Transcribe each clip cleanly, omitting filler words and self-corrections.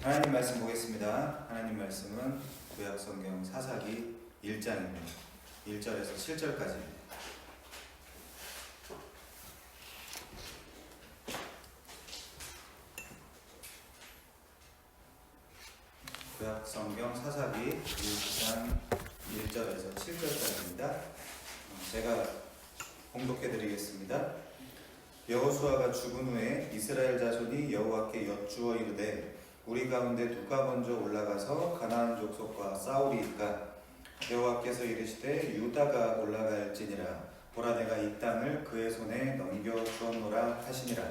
하나님 말씀 보겠습니다. 하나님 말씀은 구약성경 사사기 1장입니다. 1절에서 7절까지입니다. 구약성경 사사기 1장 1절에서 7절까지입니다. 제가 봉독해 드리겠습니다. 여호수아가 죽은 후에 이스라엘 자손이 여호와께 여쭈어 이르되 우리 가운데 누가 먼저 올라가서 가나안 족속과 싸우리이까? 여호와께서 이르시되 유다가 올라갈지니라. 보라, 내가 이 땅을 그의 손에 넘겨 주었노라 하시니라.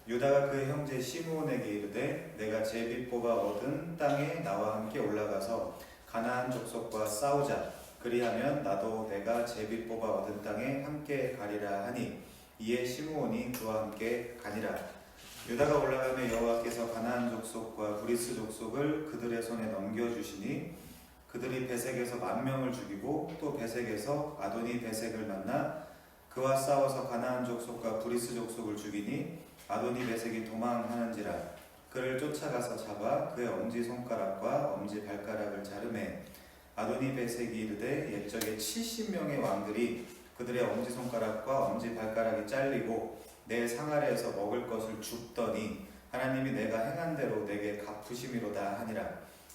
유다가 그의 형제 시므온에게 이르되 내가 제비 뽑아 얻은 땅에 나와 함께 올라가서 가나안 족속과 싸우자. 그리하면 나도 내가 제비 뽑아 얻은 땅에 함께 가리라 하니 이에 시므온이 그와 함께 가니라. 유다가 올라가며 여호와께서 가나안 족속과 브리스 족속을 그들의 손에 넘겨주시니 그들이 베색에서 10,000명을 죽이고 또 베색에서 아도니 베색을 만나 그와 싸워서 가나안 족속과 브리스 족속을 죽이니 아도니 베색이 도망하는지라. 그를 쫓아가서 잡아 그의 엄지손가락과 엄지발가락을 자르매 아도니 베색이 이르되 옛적에 70명의 왕들이 그들의 엄지손가락과 엄지발가락이 잘리고 내 상아래에서 먹을 것을 줍더니 하나님이 내가 행한 대로 내게 갚으심이로다 하니라.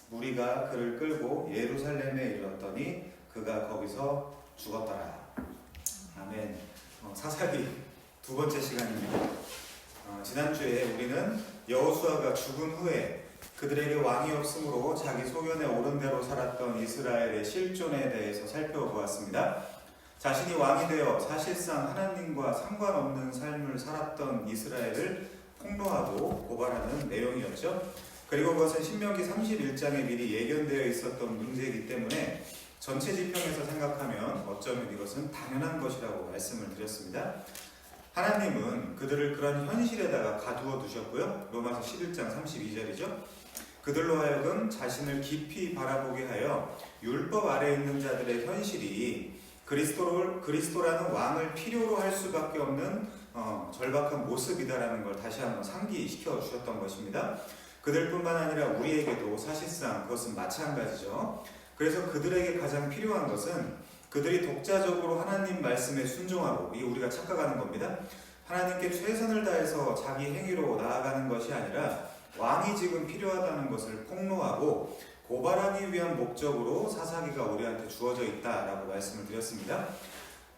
무리가 그를 끌고 예루살렘에 이르렀더니 그가 거기서 죽었더라. 아멘. 사사기 두 번째 시간입니다. 지난주에 우리는 여호수아가 죽은 후에 그들에게 왕이 없으므로 자기 소견에 옳은 대로 살았던 이스라엘의 실존에 대해서 살펴보았습니다. 자신이 왕이 되어 사실상 하나님과 상관없는 삶을 살았던 이스라엘을 폭로하고 고발하는 내용이었죠. 그리고 그것은 신명기 31장에 미리 예견되어 있었던 문제이기 때문에 전체 지평에서 생각하면 어쩌면 이것은 당연한 것이라고 말씀을 드렸습니다. 하나님은 그들을 그런 현실에다가 가두어 두셨고요. 로마서 11장 32절이죠. 그들로 하여금 자신을 깊이 바라보게 하여 율법 아래에 있는 자들의 현실이 그리스도라는 왕을 필요로 할 수밖에 없는 절박한 모습이다라는 걸 다시 한번 상기시켜 주셨던 것입니다. 그들뿐만 아니라 우리에게도 사실상 그것은 마찬가지죠. 그래서 그들에게 가장 필요한 것은 그들이 독자적으로 하나님 말씀에 순종하고, 이게 우리가 착각하는 겁니다. 하나님께 최선을 다해서 자기 행위로 나아가는 것이 아니라 왕이 지금 필요하다는 것을 폭로하고 고발하기 위한 목적으로 사사기가 우리한테 주어져 있다라고 말씀을 드렸습니다.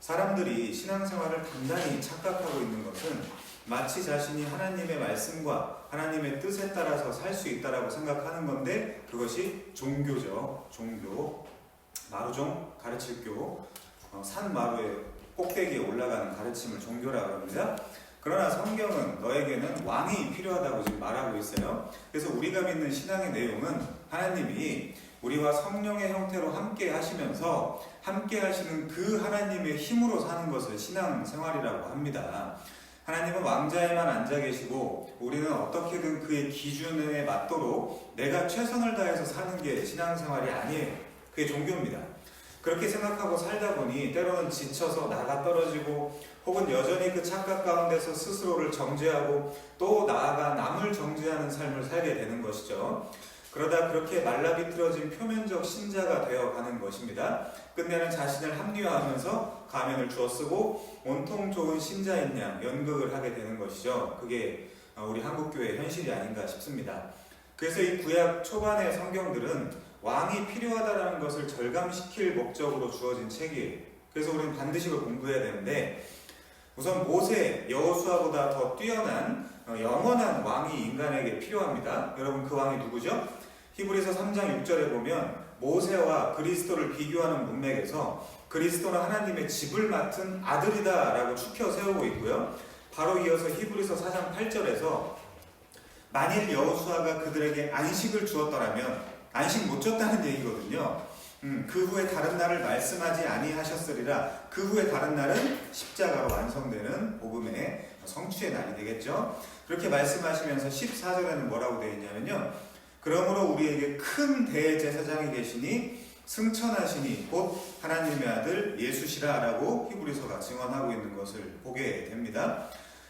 사람들이 신앙생활을 단단히 착각하고 있는 것은 마치 자신이 하나님의 말씀과 하나님의 뜻에 따라서 살 수 있다라고 생각하는 건데, 그것이 종교죠. 종교, 마루종 가르칠 교, 산 마루의 꼭대기에 올라가는 가르침을 종교라고 합니다. 그러나 성경은 너에게는 왕이 필요하다고 지금 말하고 있어요. 그래서 우리가 믿는 신앙의 내용은 하나님이 우리와 성령의 형태로 함께 하시면서 함께 하시는 그 하나님의 힘으로 사는 것을 신앙생활이라고 합니다. 하나님은 왕자에만 앉아 계시고 우리는 어떻게든 그의 기준에 맞도록 내가 최선을 다해서 사는 게 신앙생활이 아니에요. 그게 종교입니다. 그렇게 생각하고 살다 보니 때로는 지쳐서 나가 떨어지고 혹은 여전히 그 착각 가운데서 스스로를 정죄하고 또 나아가 남을 정죄하는 삶을 살게 되는 것이죠. 그러다 그렇게 말라비틀어진 표면적 신자가 되어가는 것입니다. 끝내는 자신을 합리화하면서 가면을 주워쓰고 온통 좋은 신자인 양 연극을 하게 되는 것이죠. 그게 우리 한국교회의 현실이 아닌가 싶습니다. 그래서 이 구약 초반의 성경들은 왕이 필요하다는 것을 절감시킬 목적으로 주어진 책이에요. 그래서 우리는 반드시 그걸 공부해야 되는데, 우선 모세, 여호수아보다 더 뛰어난 영원한 왕이 인간에게 필요합니다. 여러분, 그 왕이 누구죠? 히브리서 3장 6절에 보면 모세와 그리스도를 비교하는 문맥에서 그리스도는 하나님의 집을 맡은 아들이다 라고 추켜 세우고 있고요. 바로 이어서 히브리서 4장 8절에서 만일 여호수아가 그들에게 안식을 주었더라면, 안식 못 줬다는 얘기거든요. 그 후에 다른 날을 말씀하지 아니하셨으리라. 그 후에 다른 날은 십자가로 완성되는 복음의 성취의 날이 되겠죠. 그렇게 말씀하시면서 14절에는 뭐라고 되어 있냐면요, 그러므로 우리에게 큰 대제사장이 계시니 승천하시니 곧 하나님의 아들 예수시라 라고 히브리서가 증언하고 있는 것을 보게 됩니다.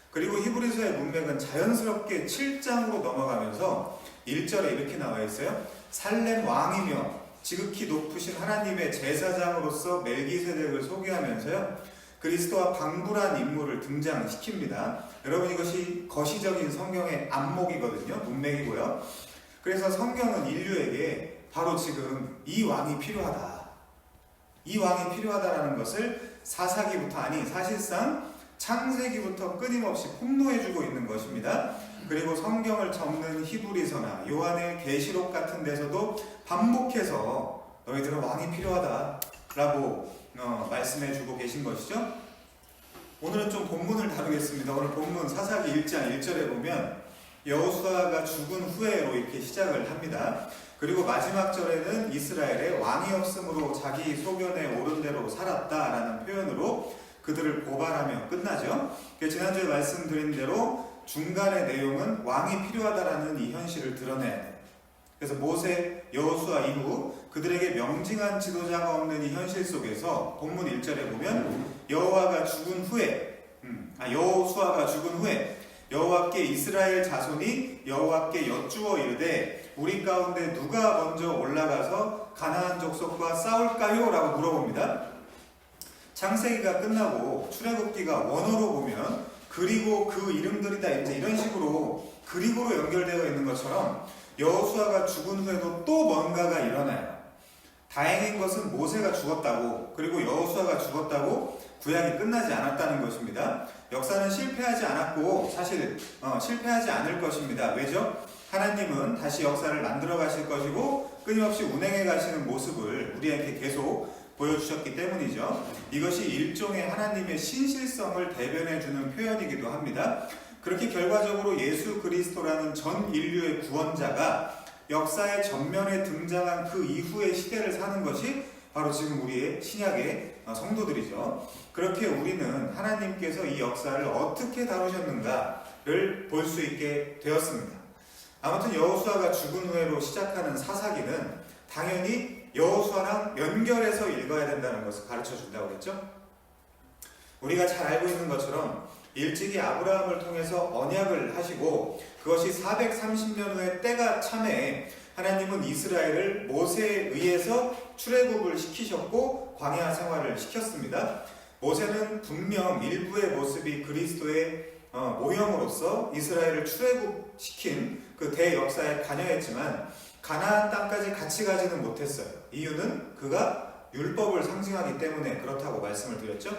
그리고 히브리서의 문맥은 자연스럽게 7장으로 넘어가면서 1절에 이렇게 나와 있어요. 살렘 왕이며 지극히 높으신 하나님의 제사장으로서 멜기세덱을 소개하면서요, 그리스도와 방불한 인물을 등장시킵니다. 여러분, 이것이 거시적인 성경의 안목이거든요. 문맥이고요. 그래서 성경은 인류에게 바로 지금 이 왕이 필요하다, 이 왕이 필요하다라는 것을 사사기부터, 아니 사실상 창세기부터 끊임없이 폭로해주고 있는 것입니다. 그리고 성경을 적는 히브리서나 요한의 계시록 같은 데서도 반복해서 너희들은 왕이 필요하다 라고 말씀해주고 계신 것이죠. 오늘은 좀 본문을 다루겠습니다. 오늘 본문 사사기 1장 1절에 보면 여호수아가 죽은 후에로 이렇게 시작을 합니다. 그리고 마지막 절에는 이스라엘에 왕이 없으므로 자기 소견에 옳은 대로 살았다라는 표현으로 그들을 고발하며 끝나죠. 지난주에 말씀드린 대로 중간의 내용은 왕이 필요하다라는 이 현실을 드러내야 돼요. 그래서 모세, 여호수아 이후 그들에게 명징한 지도자가 없는 이 현실 속에서 본문 1절에 보면 여호수아가 죽은 후에 여호와께 이스라엘 자손이 여호와께 여쭈어 이르되 우리 가운데 누가 먼저 올라가서 가나안 족속과 싸울까요? 라고 물어봅니다. 창세기가 끝나고 출애굽기가 원어로 보면 그리고 그 이름들이다 이제 이런 식으로 그리고로 연결되어 있는 것처럼 여호수아가 죽은 후에도 또 뭔가가 일어나요. 다행인 것은 모세가 죽었다고, 그리고 여호수아가 죽었다고 구약이 끝나지 않았다는 것입니다. 역사는 실패하지 않았고 사실 실패하지 않을 것입니다. 왜죠? 하나님은 다시 역사를 만들어 가실 것이고 끊임없이 운행해 가시는 모습을 우리에게 계속 보여주셨기 때문이죠. 이것이 일종의 하나님의 신실성을 대변해주는 표현이기도 합니다. 그렇게 결과적으로 예수 그리스도라는 전 인류의 구원자가 역사의 전면에 등장한 그 이후의 시대를 사는 것이 바로 지금 우리의 신약의 성도들이죠. 그렇게 우리는 하나님께서 이 역사를 어떻게 다루셨는가를 볼 수 있게 되었습니다. 아무튼 여호수아가 죽은 후에로 시작하는 사사기는 당연히 여호수아랑 연결해서 읽어야 된다는 것을 가르쳐 준다고 했죠. 우리가 잘 알고 있는 것처럼 일찍이 아브라함을 통해서 언약을 하시고 그것이 430년 후에 때가 참에 하나님은 이스라엘을 모세에 의해서 출애굽을 시키셨고 광야 생활을 시켰습니다. 모세는 분명 일부의 모습이 그리스도의 모형으로서 이스라엘을 출애굽시킨 그 대역사에 관여했지만 가나안 땅까지 같이 가지는 못했어요. 이유는 그가 율법을 상징하기 때문에 그렇다고 말씀을 드렸죠.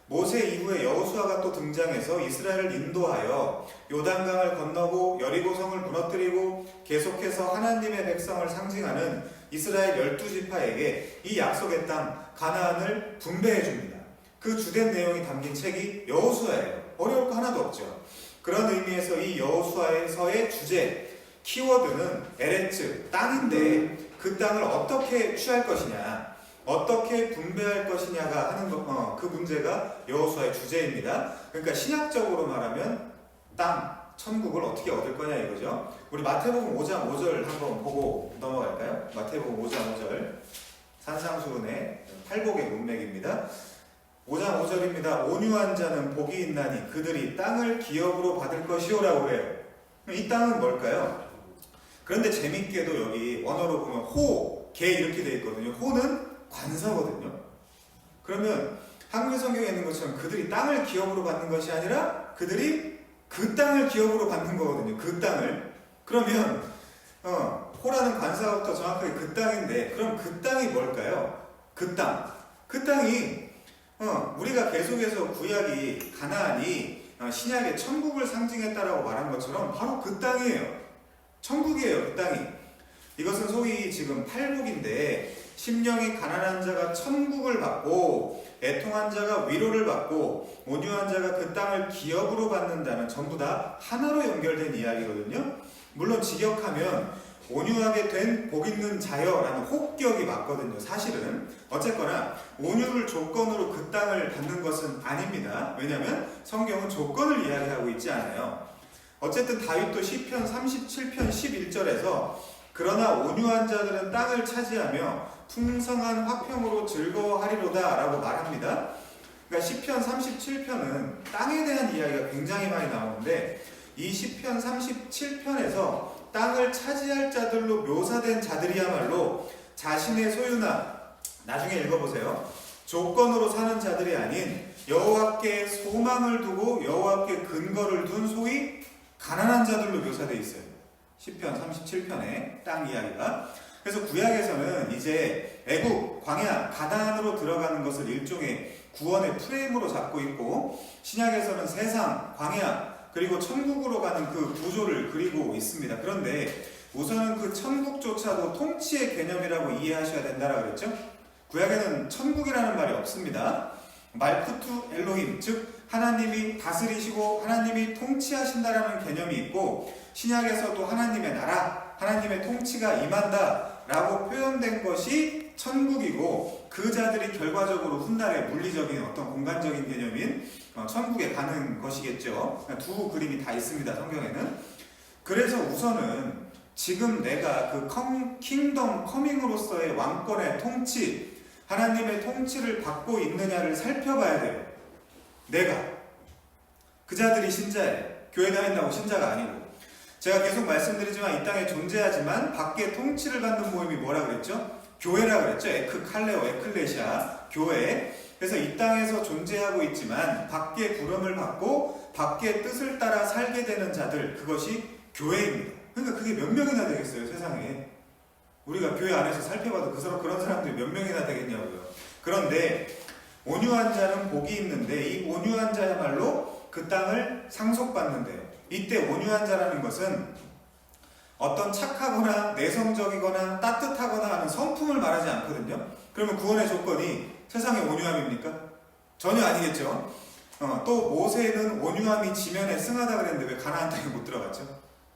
모세 이후에 여호수아가 또 등장해서 이스라엘을 인도하여 요단강을 건너고 여리고성을 무너뜨리고 계속해서 하나님의 백성을 상징하는 이스라엘 12지파에게 이 약속의 땅 가나안을 분배해 줍니다. 그 주된 내용이 담긴 책이 여호수아예요. 어려울 거 하나도 없죠. 그런 의미에서 이 여호수아에서의 주제, 키워드는 에레츠, 땅인데 그 땅을 어떻게 취할 것이냐, 어떻게 분배할 것이냐가 하는 그 문제가 여호수아의 주제입니다. 그러니까 신약적으로 말하면 땅, 천국을 어떻게 얻을 거냐 이거죠. 우리 마태복음 5장 5절 한번 보고 넘어갈까요? 마태복음 5장 5절 산상수훈의 팔복의 문맥입니다. 5장 5절입니다. 온유한 자는 복이 있나니 그들이 땅을 기업으로 받을 것이오라고 해요. 이 땅은 뭘까요? 그런데 재밌게도 여기 원어로 보면 호, 개 이렇게 되어 있거든요. 호는 관사거든요. 그러면 한글 성경에 있는 것처럼 그들이 땅을 기업으로 받는 것이 아니라 그들이 그 땅을 기업으로 받는 거거든요. 그 땅을. 그러면 호라는 관사부터 정확하게 그 땅인데 그럼 그 땅이 뭘까요? 그 땅. 그 땅이 우리가 계속해서 구약이 가나안이 신약의 천국을 상징했다라고 말한 것처럼 바로 그 땅이에요. 천국이에요. 그 땅이. 이것은 소위 지금 팔복인데 심령이 가난한 자가 천국을 받고 애통한 자가 위로를 받고 온유한 자가 그 땅을 기업으로 받는다는 전부 다 하나로 연결된 이야기거든요. 물론 직역하면 온유하게 된 복 있는 자여라는 혹격이 맞거든요. 사실은 어쨌거나 온유를 조건으로 그 땅을 받는 것은 아닙니다. 왜냐하면 성경은 조건을 이야기하고 있지 않아요. 어쨌든 다윗도 시편 37편 11절에서 그러나 온유한 자들은 땅을 차지하며 풍성한 화평으로 즐거워하리로다 라고 말합니다. 그러니까 시편 37편은 땅에 대한 이야기가 굉장히 많이 나오는데 이 시편 37편에서 땅을 차지할 자들로 묘사된 자들이야말로 자신의 소유나, 나중에 읽어보세요, 조건으로 사는 자들이 아닌 여호와께 소망을 두고 여호와께 근거를 둔 소위 가난한 자들로 묘사되어 있어요. 시편 37편에 땅 이야기가. 그래서 구약에서는 이제 애국, 광야, 가나안으로 들어가는 것을 일종의 구원의 프레임으로 잡고 있고, 신약에서는 세상, 광야, 그리고 천국으로 가는 그 구조를 그리고 있습니다. 그런데 우선은 그 천국조차도 통치의 개념이라고 이해하셔야 된다라고 그랬죠. 구약에는 천국이라는 말이 없습니다. 말쿠투 엘로힘, 즉 하나님이 다스리시고 하나님이 통치하신다라는 개념이 있고, 신약에서도 하나님의 나라, 하나님의 통치가 임한다 라고 표현된 것이 천국이고, 그 자들이 결과적으로 훗날에 물리적인 어떤 공간적인 개념인 천국에 가는 것이겠죠. 두 그림이 다 있습니다, 성경에는. 그래서 우선은 지금 내가 그 킹덤 커밍으로서의 왕권의 통치, 하나님의 통치를 받고 있느냐를 살펴봐야 돼요. 내가. 그 자들이 신자예요. 교회 다닌다고 신자가 아니고. 제가 계속 말씀드리지만 이 땅에 존재하지만 밖에 통치를 받는 모임이 뭐라 그랬죠? 교회라 그랬죠. 에크칼레오, 에클레시아, 교회. 그래서 이 땅에서 존재하고 있지만 밖에 부름을 받고 밖에 뜻을 따라 살게 되는 자들, 그것이 교회입니다. 그러니까 그게 몇 명이나 되겠어요, 세상에. 우리가 교회 안에서 살펴봐도 그런 사람들이 몇 명이나 되겠냐고요. 그런데 온유한 자는 복이 있는데, 이 온유한 자야말로 그 땅을 상속받는데요. 이때 온유한 자라는 것은 어떤 착하거나 내성적이거나 따뜻하거나 하는 성품을 말하지 않거든요. 그러면 구원의 조건이 세상의 온유함입니까? 전혀 아니겠죠. 또 모세는 온유함이 지면에 승하다 그랬는데 왜 가나안 땅에 못 들어갔죠?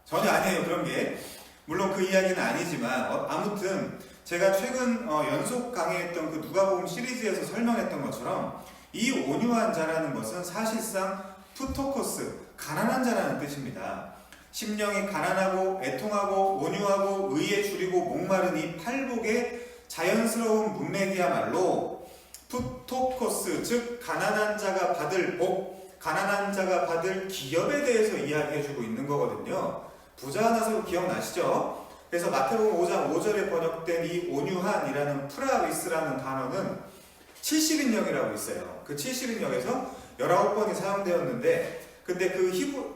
전혀 아니에요, 그런 게. 물론 그 이야기는 아니지만 아무튼 제가 최근 연속 강의했던 그 누가복음 시리즈에서 설명했던 것처럼 이 온유한 자라는 것은 사실상 푸토코스, 가난한 자라는 뜻입니다. 심령이 가난하고 애통하고 온유하고 의에 줄이고 목마른 이 팔복의 자연스러운 문맥이야말로 푸토코스, 즉 가난한 자가 받을 복, 가난한 자가 받을 기업에 대해서 이야기해주고 있는 거거든요. 부자 나서 기억나시죠? 그래서 마태복음 5장 5절에 번역된 이 온유한이라는 프라위스라는 단어는 70인역이라고 있어요. 그 70인역에서 19번이 사용되었는데, 근데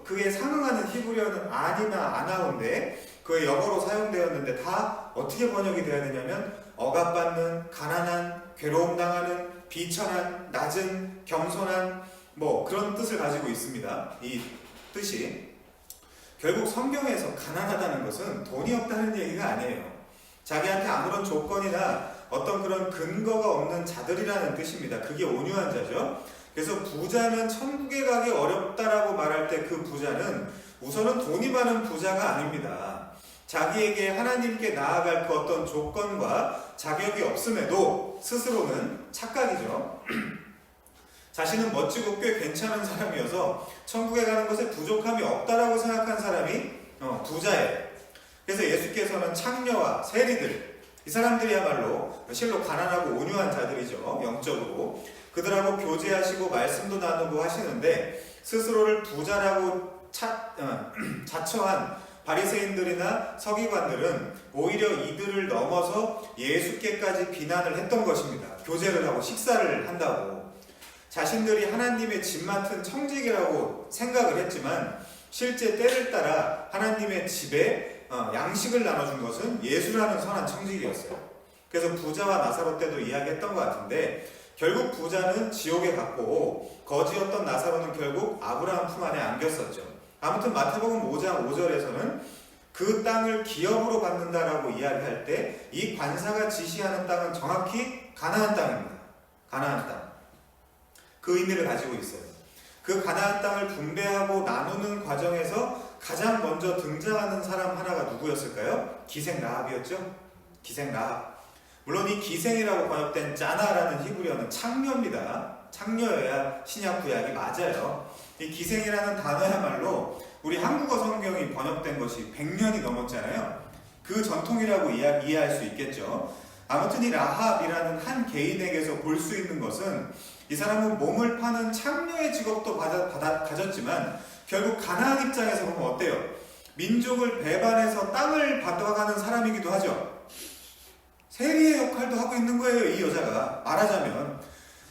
그에 상응하는 히브리어는 안이나 아나운데 그의 영어로 사용되었는데 다 어떻게 번역이 되어야 되냐면 억압받는, 가난한, 괴로움 당하는, 비천한, 낮은, 겸손한, 뭐 그런 뜻을 가지고 있습니다. 이 뜻이. 결국 성경에서 가난하다는 것은 돈이 없다는 얘기가 아니에요. 자기한테 아무런 조건이나 어떤 그런 근거가 없는 자들이라는 뜻입니다. 그게 온유한 자죠. 그래서 부자는 천국에 가기 어렵다라고 말할 때 그 부자는 우선은 돈이 많은 부자가 아닙니다. 자기에게 하나님께 나아갈 그 어떤 조건과 자격이 없음에도 스스로는 착각이죠. 자신은 멋지고 꽤 괜찮은 사람이어서 천국에 가는 것에 부족함이 없다라고 생각한 사람이 부자예요. 그래서 예수께서는 창녀와 세리들, 이 사람들이야말로 실로 가난하고 온유한 자들이죠. 영적으로. 그들하고 교제하시고 말씀도 나누고 하시는데 스스로를 부자라고 자처한 바리새인들이나 서기관들은 오히려 이들을 넘어서 예수께까지 비난을 했던 것입니다. 교제를 하고 식사를 한다고. 자신들이 하나님의 집 맡은 청지기라고 생각을 했지만 실제 때를 따라 하나님의 집에 양식을 나눠준 것은 예수라는 선한 청지기였어요. 그래서 부자와 나사로 때도 이야기했던 것 같은데 결국 부자는 지옥에 갔고 거지였던 나사로는 결국 아브라함 품 안에 안겼었죠. 아무튼 마태복음 5장 5절에서는 그 땅을 기업으로 받는다라고 이야기할 때 이 관사가 지시하는 땅은 정확히 가나안 땅입니다. 가나안 땅. 그 의미를 가지고 있어요. 그 가나안 땅을 분배하고 나누는 과정에서 가장 먼저 등장하는 사람 하나가 누구였을까요? 기생 라합이었죠. 기생 라합. 물론 이 기생이라고 번역된 짜나라는 히브리어는 창녀입니다. 창녀여야 신약 구약이 맞아요. 이 기생이라는 단어야말로 우리 한국어 성경이 번역된 것이 100년이 넘었잖아요. 그 전통이라고 이해할 수 있겠죠. 아무튼 이 라합이라는 한 개인에게서 볼 수 있는 것은 이 사람은 몸을 파는 창녀의 직업도 가졌지만 결국 가나안 입장에서 보면 어때요? 민족을 배반해서 땅을 받아가는 사람이기도 하죠. 세리의 역할도 하고 있는 거예요, 이 여자가. 말하자면.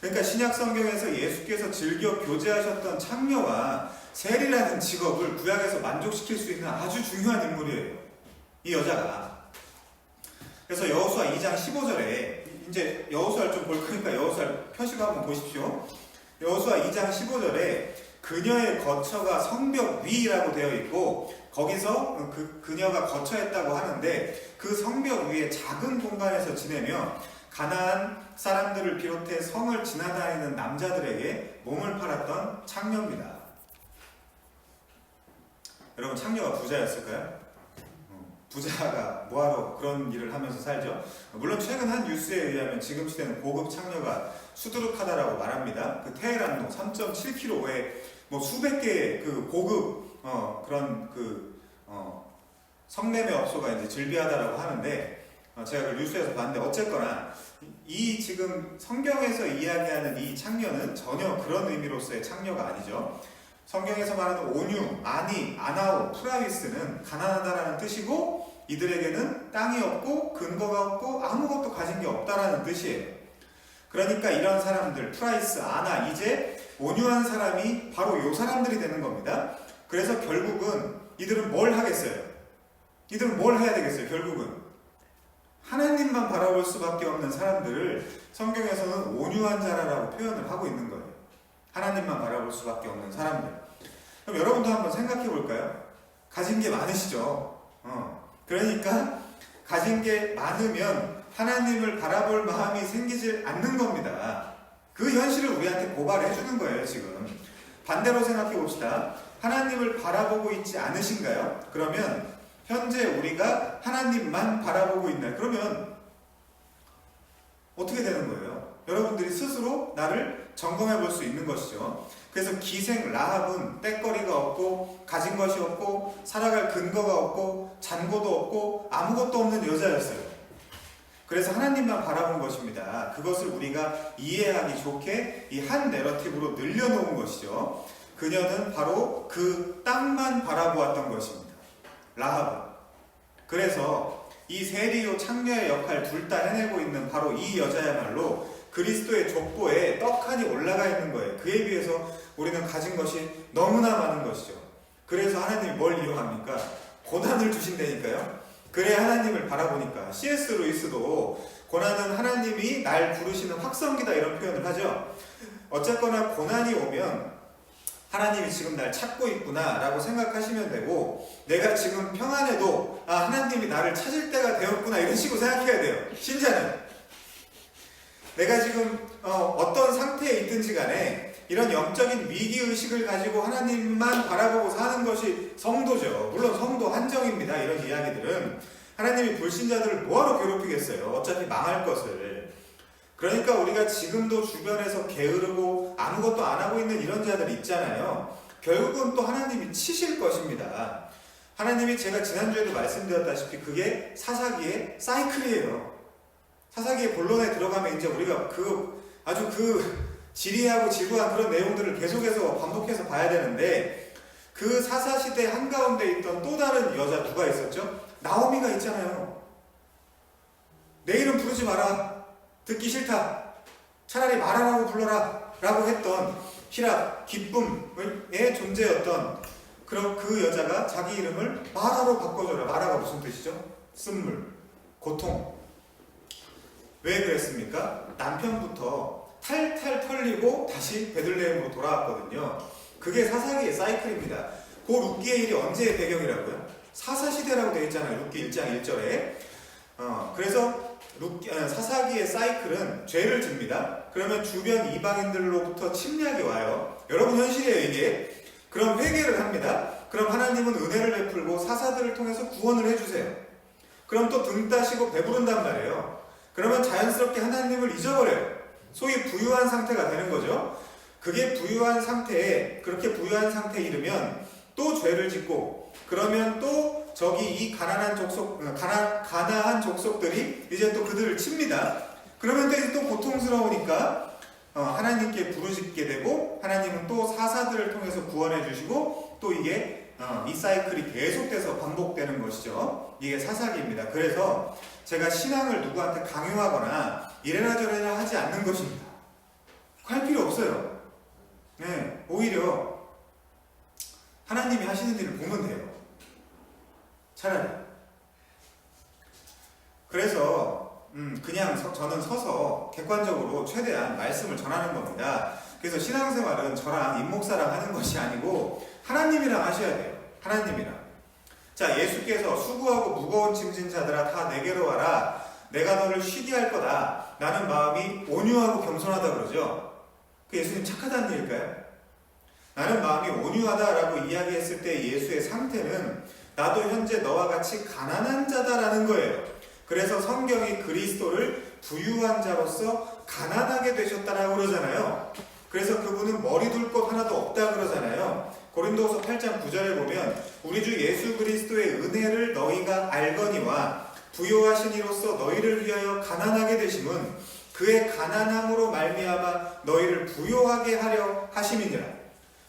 그러니까 신약 성경에서 예수께서 즐겨 교제하셨던 창녀와 세리라는 직업을 구약에서 만족시킬 수 있는 아주 중요한 인물이에요, 이 여자가. 그래서 여호수아 2장 15절에, 이제 여호수아를 좀 볼 거니까 여호수아 표시고 한번 보십시오. 여호수아 2장 15절에 그녀의 거처가 성벽 위라고 되어 있고, 거기서 그녀가 거처했다고 하는데, 그 성벽 위에 작은 공간에서 지내며 가나안 사람들을 비롯해 성을 지나다니는 남자들에게 몸을 팔았던 창녀입니다. 여러분, 창녀가 부자였을까요? 부자가 뭐하러 그런 일을 하면서 살죠? 물론 최근 한 뉴스에 의하면 지금 시대는 고급 창녀가 수두룩하다라고 말합니다. 그 테헤란로 3.7km에 뭐 수백 개의 그 고급 그런 성매매 업소가 이제 즐비하다라고 하는데, 제가 그 뉴스에서 봤는데, 어쨌거나 이 지금 성경에서 이야기하는 이 창녀는 전혀 그런 의미로서의 창녀가 아니죠. 성경에서 말하는 오뉴, 아니, 아나오, 프라위스는 가난하다라는 뜻이고, 이들에게는 땅이 없고 근거가 없고 아무것도 가진 게 없다라는 뜻이에요. 그러니까 이런 사람들, 프라이스, 아나, 이제 온유한 사람이 바로 이 사람들이 되는 겁니다. 그래서 결국은 이들은 뭘 하겠어요? 이들은 뭘 해야 되겠어요? 결국은 하나님만 바라볼 수밖에 없는 사람들을 성경에서는 온유한 자라라고 표현을 하고 있는 거예요. 하나님만 바라볼 수밖에 없는 사람들. 그럼 여러분도 한번 생각해 볼까요? 가진 게 많으시죠? 그러니까 가진 게 많으면 하나님을 바라볼 마음이 생기지 않는 겁니다. 그 현실을 우리한테 고발해 주는 거예요, 지금. 반대로 생각해 봅시다. 하나님을 바라보고 있지 않으신가요? 그러면 현재 우리가 하나님만 바라보고 있나요? 그러면 어떻게 되는 거예요? 여러분들이 스스로 나를 점검해 볼 수 있는 것이죠. 그래서 기생 라합은 떼거리가 없고 가진 것이 없고 살아갈 근거가 없고 잔고도 없고 아무것도 없는 여자였어요. 그래서 하나님만 바라본 것입니다. 그것을 우리가 이해하기 좋게 이 한 내러티브로 늘려놓은 것이죠. 그녀는 바로 그 땅만 바라보았던 것입니다. 라합은. 그래서 이 세리요 창녀의 역할 둘 다 해내고 있는 바로 이 여자야말로 그리스도의 족보에 떡하니 올라가 있는 거예요. 그에 비해서 우리는 가진 것이 너무나 많은 것이죠. 그래서 하나님이 뭘 이용합니까? 고난을 주신다니까요. 그래야 하나님을 바라보니까. C.S. 루이스도 고난은 하나님이 날 부르시는 확성기다 이런 표현을 하죠. 어쨌거나 고난이 오면 하나님이 지금 날 찾고 있구나 라고 생각하시면 되고, 내가 지금 평안해도 하나님이 나를 찾을 때가 되었구나 이런 식으로 생각해야 돼요. 신자는 내가 지금 어떤 상태에 있든지 간에 이런 영적인 위기의식을 가지고 하나님만 바라보고 사는 것이 성도죠. 물론 성도 한정입니다. 이런 이야기들은. 하나님이 불신자들을 뭐하러 괴롭히겠어요? 어차피 망할 것을. 그러니까 우리가 지금도 주변에서 게으르고 아무것도 안 하고 있는 이런 자들이 있잖아요. 결국은 또 하나님이 치실 것입니다. 하나님이, 제가 지난주에도 말씀드렸다시피 그게 사사기의 사이클이에요. 사사기의 본론에 들어가면 이제 우리가 아주 지리하고 지루한 그런 내용들을 계속해서 반복해서 봐야 되는데, 그 사사시대 한가운데 있던 또 다른 여자 누가 있었죠? 나오미가 있잖아요. 내 이름 부르지 마라. 듣기 싫다. 차라리 마라라고 불러라. 라고 했던 희락, 기쁨의 존재였던 그런 그 여자가 자기 이름을 마라로 바꿔줘라. 마라가 무슨 뜻이죠? 쓴물, 고통. 왜 그랬습니까? 남편부터 탈탈 털리고 다시 베들레헴으로 돌아왔거든요. 그게 사사기의 사이클입니다. 그 룻기의 일이 언제의 배경이라고요? 사사시대라고 되어 있잖아요. 룻기 1장 1절에. 그래서 사사기의 사이클은 죄를 집니다. 그러면 주변 이방인들로부터 침략이 와요. 여러분 현실이에요, 이게. 그럼 회개를 합니다. 그럼 하나님은 은혜를 베풀고 사사들을 통해서 구원을 해주세요. 그럼 또 등 따시고 배부른단 말이에요. 그러면 자연스럽게 하나님을 잊어버려요. 소위 부유한 상태가 되는 거죠. 그게 부유한 상태에, 그렇게 부유한 상태에 이르면 또 죄를 짓고, 그러면 또 저기 이 가나안 족속들이 이제 또 그들을 칩니다. 그러면 또 고통스러우니까 하나님께 부르짖게 되고, 하나님은 또 사사들을 통해서 구원해 주시고, 또 이게 이 사이클이 계속돼서 반복되는 것이죠. 이게 사사기입니다. 그래서 제가 신앙을 누구한테 강요하거나 이래라 저래라 하지 않는 것입니다. 할 필요 없어요. 네, 오히려 하나님이 하시는 일을 보면 돼요. 차라리. 그래서 그냥 저는 서서 객관적으로 최대한 말씀을 전하는 겁니다. 그래서 신앙생활은 저랑 임목사랑 하는 것이 아니고 하나님이랑 하셔야 돼요. 하나님이랑. 자, 예수께서 수고하고 무거운 짐진 자들아 다 내게로 와라. 내가 너를 쉬게 할 거다. 나는 마음이 온유하고 겸손하다 그러죠. 그 예수님 착하다는 얘기일까요? 나는 마음이 온유하다라고 이야기했을 때 예수의 상태는 나도 현재 너와 같이 가난한 자다라는 거예요. 그래서 성경이 그리스도를 부유한 자로서 가난하게 되셨다라고 그러잖아요. 그래서 그분은 머리 둘 것 하나도 없다 그러잖아요. 고린도후서 8장 9절에 보면 우리 주 예수 그리스도의 은혜를 너희가 알거니와 부요하신 이로써 너희를 위하여 가난하게 되심은 그의 가난함으로 말미암아 너희를 부요하게 하려 하심이니라.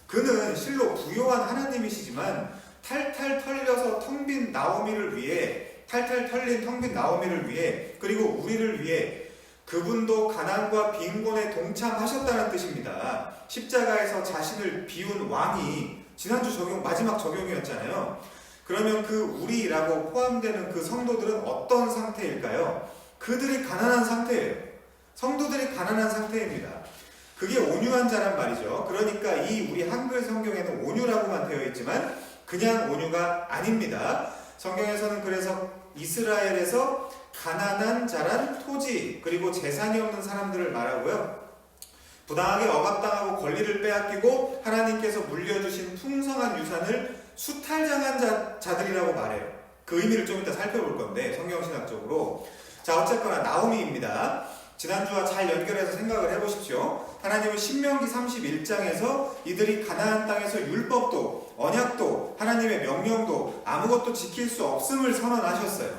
그는 실로 부요한 하나님이시지만 탈탈 털려서 텅 빈 나오미를 위해 탈탈 털린 텅 빈 나오미를 위해 그리고 우리를 위해 그분도 가난과 빈곤에 동참하셨다는 뜻입니다. 십자가에서 자신을 비운 왕이 지난주 마지막 적용이었잖아요. 그러면 그 우리라고 포함되는 그 성도들은 어떤 상태일까요? 그들이 가난한 상태예요. 성도들이 가난한 상태입니다. 그게 온유한 자란 말이죠. 그러니까 이 우리 한글 성경에는 온유라고만 되어 있지만 그냥 온유가 아닙니다. 성경에서는 그래서 이스라엘에서 가난한 자란 토지 그리고 재산이 없는 사람들을 말하고요. 부당하게 억압당하고 권리를 빼앗기고 하나님께서 물려주신 풍성한 유산을 수탈당한 자들이라고 말해요. 그 의미를 좀 이따 살펴볼 건데 성경신학적으로. 자, 어쨌거나 나오미입니다. 지난주와 잘 연결해서 생각을 해보십시오. 하나님은 신명기 31장에서 이들이 가나안 땅에서 율법도 언약도 하나님의 명령도 아무것도 지킬 수 없음을 선언하셨어요.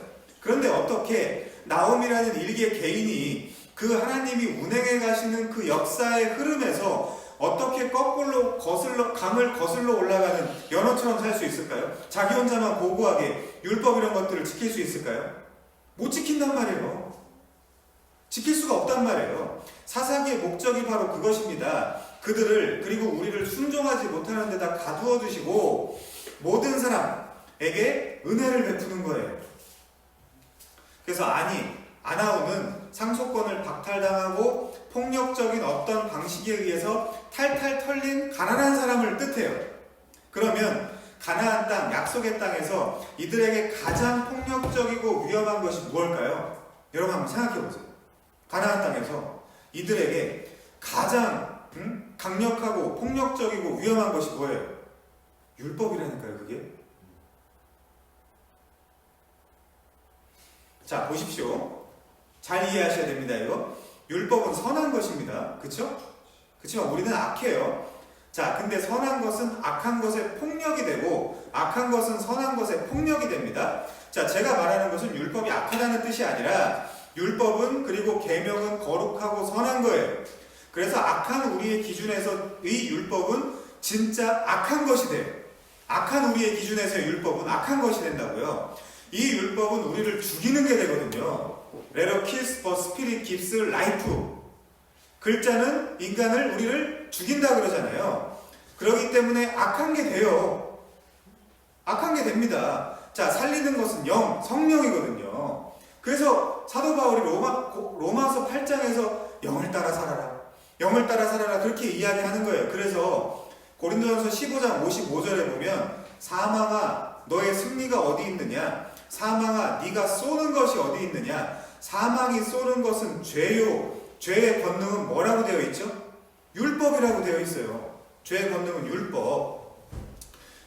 그런데 어떻게 나오미라는 일개 개인이 그 하나님이 운행해 가시는 그 역사의 흐름에서 어떻게 거꾸로 강을 거슬러 올라가는 연어처럼 살 수 있을까요? 자기 혼자만 고고하게 율법 이런 것들을 지킬 수 있을까요? 못 지킨단 말이에요. 지킬 수가 없단 말이에요. 사사기의 목적이 바로 그것입니다. 그들을 그리고 우리를 순종하지 못하는 데다 가두어 두시고 모든 사람에게 은혜를 베푸는 거예요. 그래서 아나운은 상속권을 박탈당하고 폭력적인 어떤 방식에 의해서 탈탈 털린 가난한 사람을 뜻해요. 그러면 가나안 땅, 약속의 땅에서 이들에게 가장 폭력적이고 위험한 것이 무엇일까요? 여러분 한번 생각해 보세요. 가나안 땅에서 이들에게 가장 강력하고 폭력적이고 위험한 것이 뭐예요? 율법이라니까요, 그게. 자, 보십시오. 잘 이해하셔야 됩니다, 이거. 율법은 선한 것입니다. 그쵸? 그치만 우리는 악해요. 자, 근데 선한 것은 악한 것에 폭력이 되고 악한 것은 선한 것에 폭력이 됩니다. 자, 제가 말하는 것은 율법이 악하다는 뜻이 아니라 율법은 그리고 계명은 거룩하고 선한 거예요. 그래서 악한 우리의 기준에서의 율법은 진짜 악한 것이 돼요. 악한 우리의 기준에서의 율법은 악한 것이 된다고요. 이 율법은 우리를 죽이는 게 되거든요. Let kills but spirit gives life. 글자는 인간을 우리를 죽인다 그러잖아요. 그렇기 때문에 악한 게 돼요. 악한 게 됩니다. 자, 살리는 것은 성령이거든요. 그래서 사도 바울이 로마서 8장에서 영을 따라 살아라. 영을 따라 살아라. 그렇게 이야기하는 거예요. 그래서 고린도전서 15장 55절에 보면 사망아 너의 승리가 어디 있느냐? 사망아 네가 쏘는 것이 어디 있느냐? 사망이 쏘는 것은 죄요. 죄의 권능은 뭐라고 되어 있죠? 율법이라고 되어 있어요. 죄의 권능은 율법.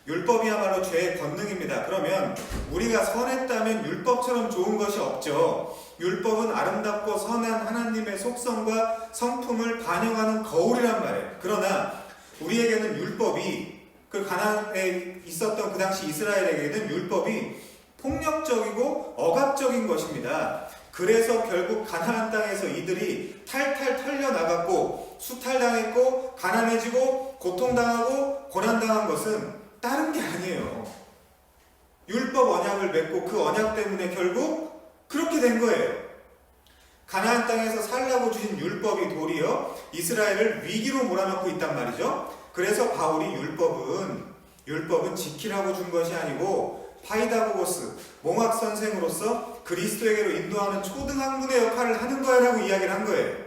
율법이야말로 죄의 권능입니다. 그러면 우리가 선했다면 율법처럼 좋은 것이 없죠. 율법은 아름답고 선한 하나님의 속성과 성품을 반영하는 거울이란 말이에요. 그러나 우리에게는 율법이 그 가나안에 있었던 그 당시 이스라엘에게는 율법이 폭력적이고 억압적인 것입니다. 그래서 결국 가나안 땅에서 이들이 탈탈 털려나갔고 수탈당했고 가난해지고 고통당하고 고난당한 것은 다른 게 아니에요. 율법 언약을 맺고 그 언약 때문에 결국 그렇게 된 거예요. 가나안 땅에서 살라고 주신 율법이 도리어 이스라엘을 위기로 몰아넣고 있단 말이죠. 그래서 바울이 율법은 지키라고 준 것이 아니고 파이다고고스, 몽학 선생으로서 그리스도에게로 인도하는 초등학문의 역할을 하는 거야 라고 이야기를 한 거예요.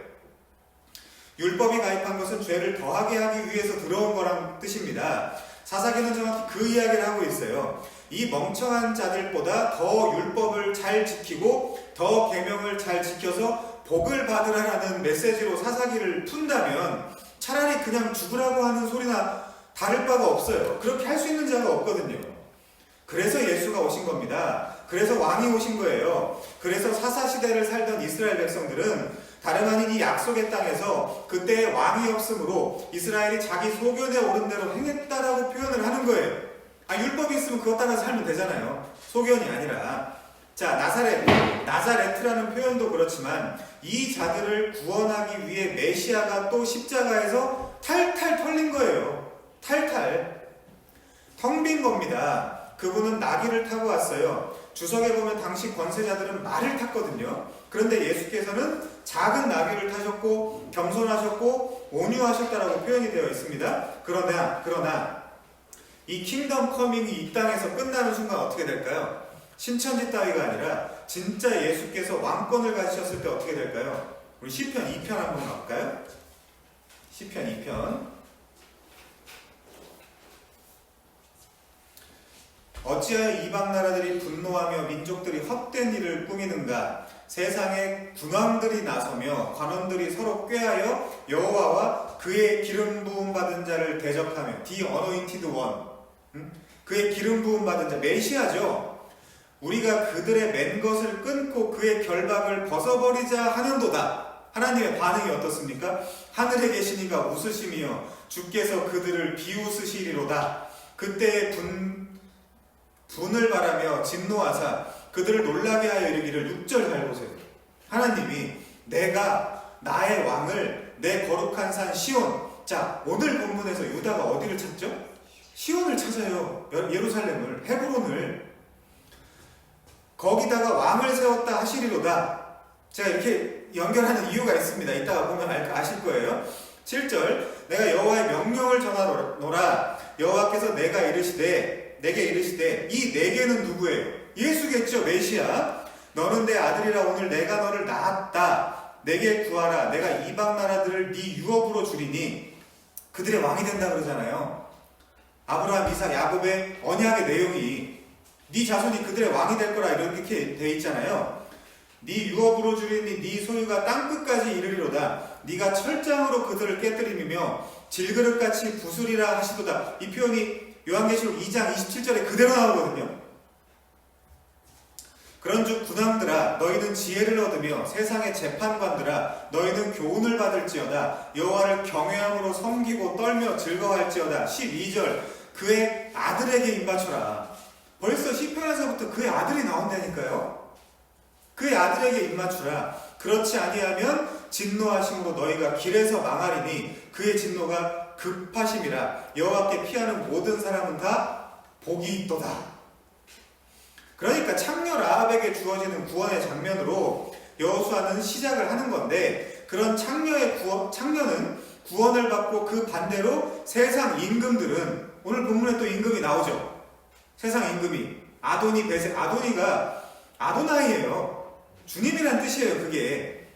율법이 가입한 것은 죄를 더하게 하기 위해서 들어온 거란 뜻입니다. 사사기는 정확히 그 이야기를 하고 있어요. 이 멍청한 자들보다 더 율법을 잘 지키고 더 계명을 잘 지켜서 복을 받으라라는 메시지로 사사기를 푼다면 차라리 그냥 죽으라고 하는 소리나 다를 바가 없어요. 그렇게 할 수 있는 자가 없거든요. 그래서 예수가 오신 겁니다. 그래서 왕이 오신 거예요. 그래서 사사시대를 살던 이스라엘 백성들은 다름 아닌 이 약속의 땅에서 그때의 왕이 없으므로 이스라엘이 자기 소견에 오른 대로 행했다라고 표현을 하는 거예요. 율법이 있으면 그것 따라 살면 되잖아요. 소견이 아니라. 자, 나사레트라는 표현도 그렇지만 이 자들을 구원하기 위해 메시아가 또 십자가에서 탈탈 털린 거예요. 탈탈. 텅 빈 겁니다. 그분은 나귀를 타고 왔어요. 주석에 보면 당시 권세자들은 말을 탔거든요. 그런데 예수께서는 작은 나귀를 타셨고 겸손하셨고 온유하셨다라고 표현이 되어 있습니다. 그러나 이 킹덤 커밍이 이 땅에서 끝나는 순간 어떻게 될까요? 신천지 따위가 아니라 진짜 예수께서 왕권을 가지셨을 때 어떻게 될까요? 우리 시편 2편 한번 가볼까요? 시편 2편. 어찌하여 이방 나라들이 분노하며 민족들이 헛된 일을 꾸미는가? 세상에 군왕들이 나서며 관원들이 서로 꾀하여 여호와와 그의 기름 부음 받은 자를 대적하며 The Anointed One, 그의 기름 부음 받은 자, 메시아죠. 우리가 그들의 맨 것을 끊고 그의 결박을 벗어버리자 하는도다. 하나님의 반응이 어떻습니까? 하늘에 계신 이가 웃으시며 주께서 그들을 비웃으시리로다. 그때의 분을 바라며 진노하사 그들을 놀라게 하여 이르기를 6절 잘 보세요. 하나님이 내가 나의 왕을 내 거룩한 산 시온. 자, 오늘 본문에서 유다가 어디를 찾죠? 시온을 찾아요. 예루살렘을, 헤브론을. 거기다가 왕을 세웠다 하시리로다. 제가 이렇게 연결하는 이유가 있습니다. 이따가 보면 아실 거예요. 7절 내가 여호와의 명령을 전하노라. 여호와께서 내게 이르시되 이 내게는 누구예요? 예수겠죠. 메시아. 너는 내 아들이라 오늘 내가 너를 낳았다. 내게 구하라. 내가 이방 나라들을 네 유업으로 주리니. 그들의 왕이 된다 그러잖아요. 아브라함, 이삭, 야곱의 언약의 내용이 네 자손이 그들의 왕이 될 거라 이렇게 돼 있잖아요. 네 유업으로 주리니 네 소유가 땅끝까지 이르리로다. 네가 철장으로 그들을 깨뜨리며 질그릇같이 부수리라 하시도다. 이 표현이 요한계시록 2장 27절에 그대로 나오거든요. 그런즉 군왕들아 너희는 지혜를 얻으며 세상의 재판관들아 너희는 교훈을 받을지어다. 여호와를 경외함으로 섬기고 떨며 즐거워할지어다. 12절 그의 아들에게 입맞춰라. 벌써 시편에서부터 그의 아들이 나온다니까요. 그의 아들에게 입맞추라. 그렇지 아니하면 진노하심으로 너희가 길에서 망하리니 그의 진노가 급하심이라. 여호와께 피하는 모든 사람은 다 복이 있도다. 그러니까 창녀 라합에게 주어지는 구원의 장면으로 여호수아는 시작을 하는 건데, 그런 창녀는 구원을 받고 그 반대로 세상 임금들은, 오늘 본문에 또 임금이 나오죠. 세상 임금이 아도니 베세, 아도니가 아도나이예요. 주님이란 뜻이에요. 그게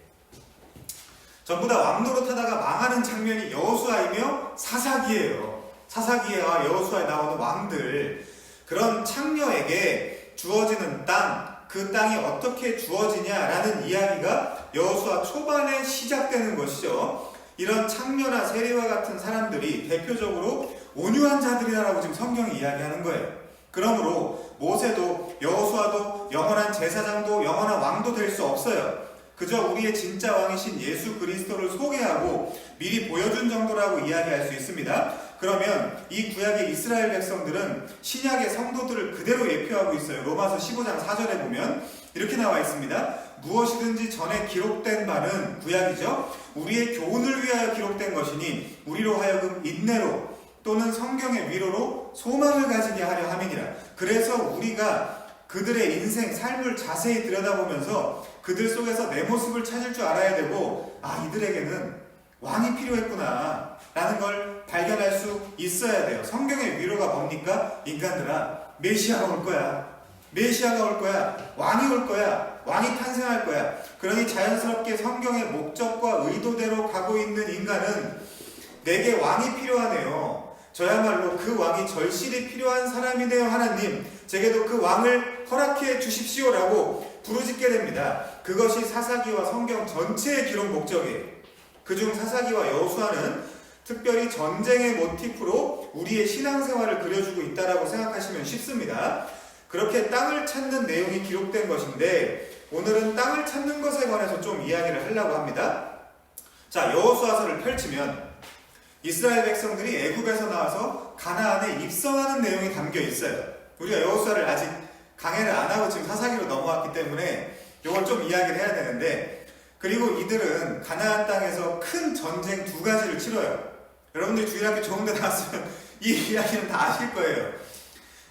전부 다 왕노릇하다가 망하는 장면이 여호수아이며 사사기예요. 사사기와 여호수아에 나오는 왕들, 그런 창녀에게 주어지는 땅, 그 땅이 어떻게 주어지냐라는 이야기가 여호수아 초반에 시작되는 것이죠. 이런 창녀나 세리와 같은 사람들이 대표적으로 온유한 자들이라고 지금 성경이 이야기하는 거예요. 그러므로 모세도 여호수아도 영원한 제사장도 영원한 왕도 될 수 없어요. 그저 우리의 진짜 왕이신 예수 그리스도를 소개하고 미리 보여준 정도라고 이야기할 수 있습니다. 그러면 이 구약의 이스라엘 백성들은 신약의 성도들을 그대로 예표하고 있어요. 로마서 15장 4절에 보면 이렇게 나와 있습니다. 무엇이든지 전에 기록된 바는, 구약이죠, 우리의 교훈을 위하여 기록된 것이니 우리로 하여금 인내로 또는 성경의 위로로 가지고 소망을 가지게 하려 함이니라. 그래서 우리가 그들의 인생, 삶을 자세히 들여다보면서 그들 속에서 내 모습을 찾을 줄 알아야 되고, 이들에게는 왕이 필요했구나 라는 걸 발견할 수 있어야 돼요. 성경의 위로가 뭡니까? 인간들아, 메시아가 올 거야. 메시아가 올 거야. 왕이 올 거야. 왕이 탄생할 거야. 그러니 자연스럽게 성경의 목적과 의도대로 가고 있는 인간은 내게 왕이 필요하네요. 저야말로 그 왕이 절실히 필요한 사람이네요. 하나님, 제게도 그 왕을 허락해 주십시오라고 부르짖게 됩니다. 그것이 사사기와 성경 전체의 기록 목적이에요. 그중 사사기와 여호수아는 특별히 전쟁의 모티프로 우리의 신앙생활을 그려주고 있다라고 생각하시면 쉽습니다. 그렇게 땅을 찾는 내용이 기록된 것인데, 오늘은 땅을 찾는 것에 관해서 좀 이야기를 하려고 합니다. 자, 여호수아서를 펼치면 이스라엘 백성들이 애굽에서 나와서 가나안에 입성하는 내용이 담겨 있어요. 우리가 여호수아를 아직 강해를 안 하고 지금 사사기로 넘어왔기 때문에 이걸 좀 이야기를 해야 되는데, 그리고 이들은 가나안 땅에서 큰 전쟁 2가지를 치러요. 여러분들이 주일학교 좋은 데 나왔으면 이 이야기는 다 아실 거예요.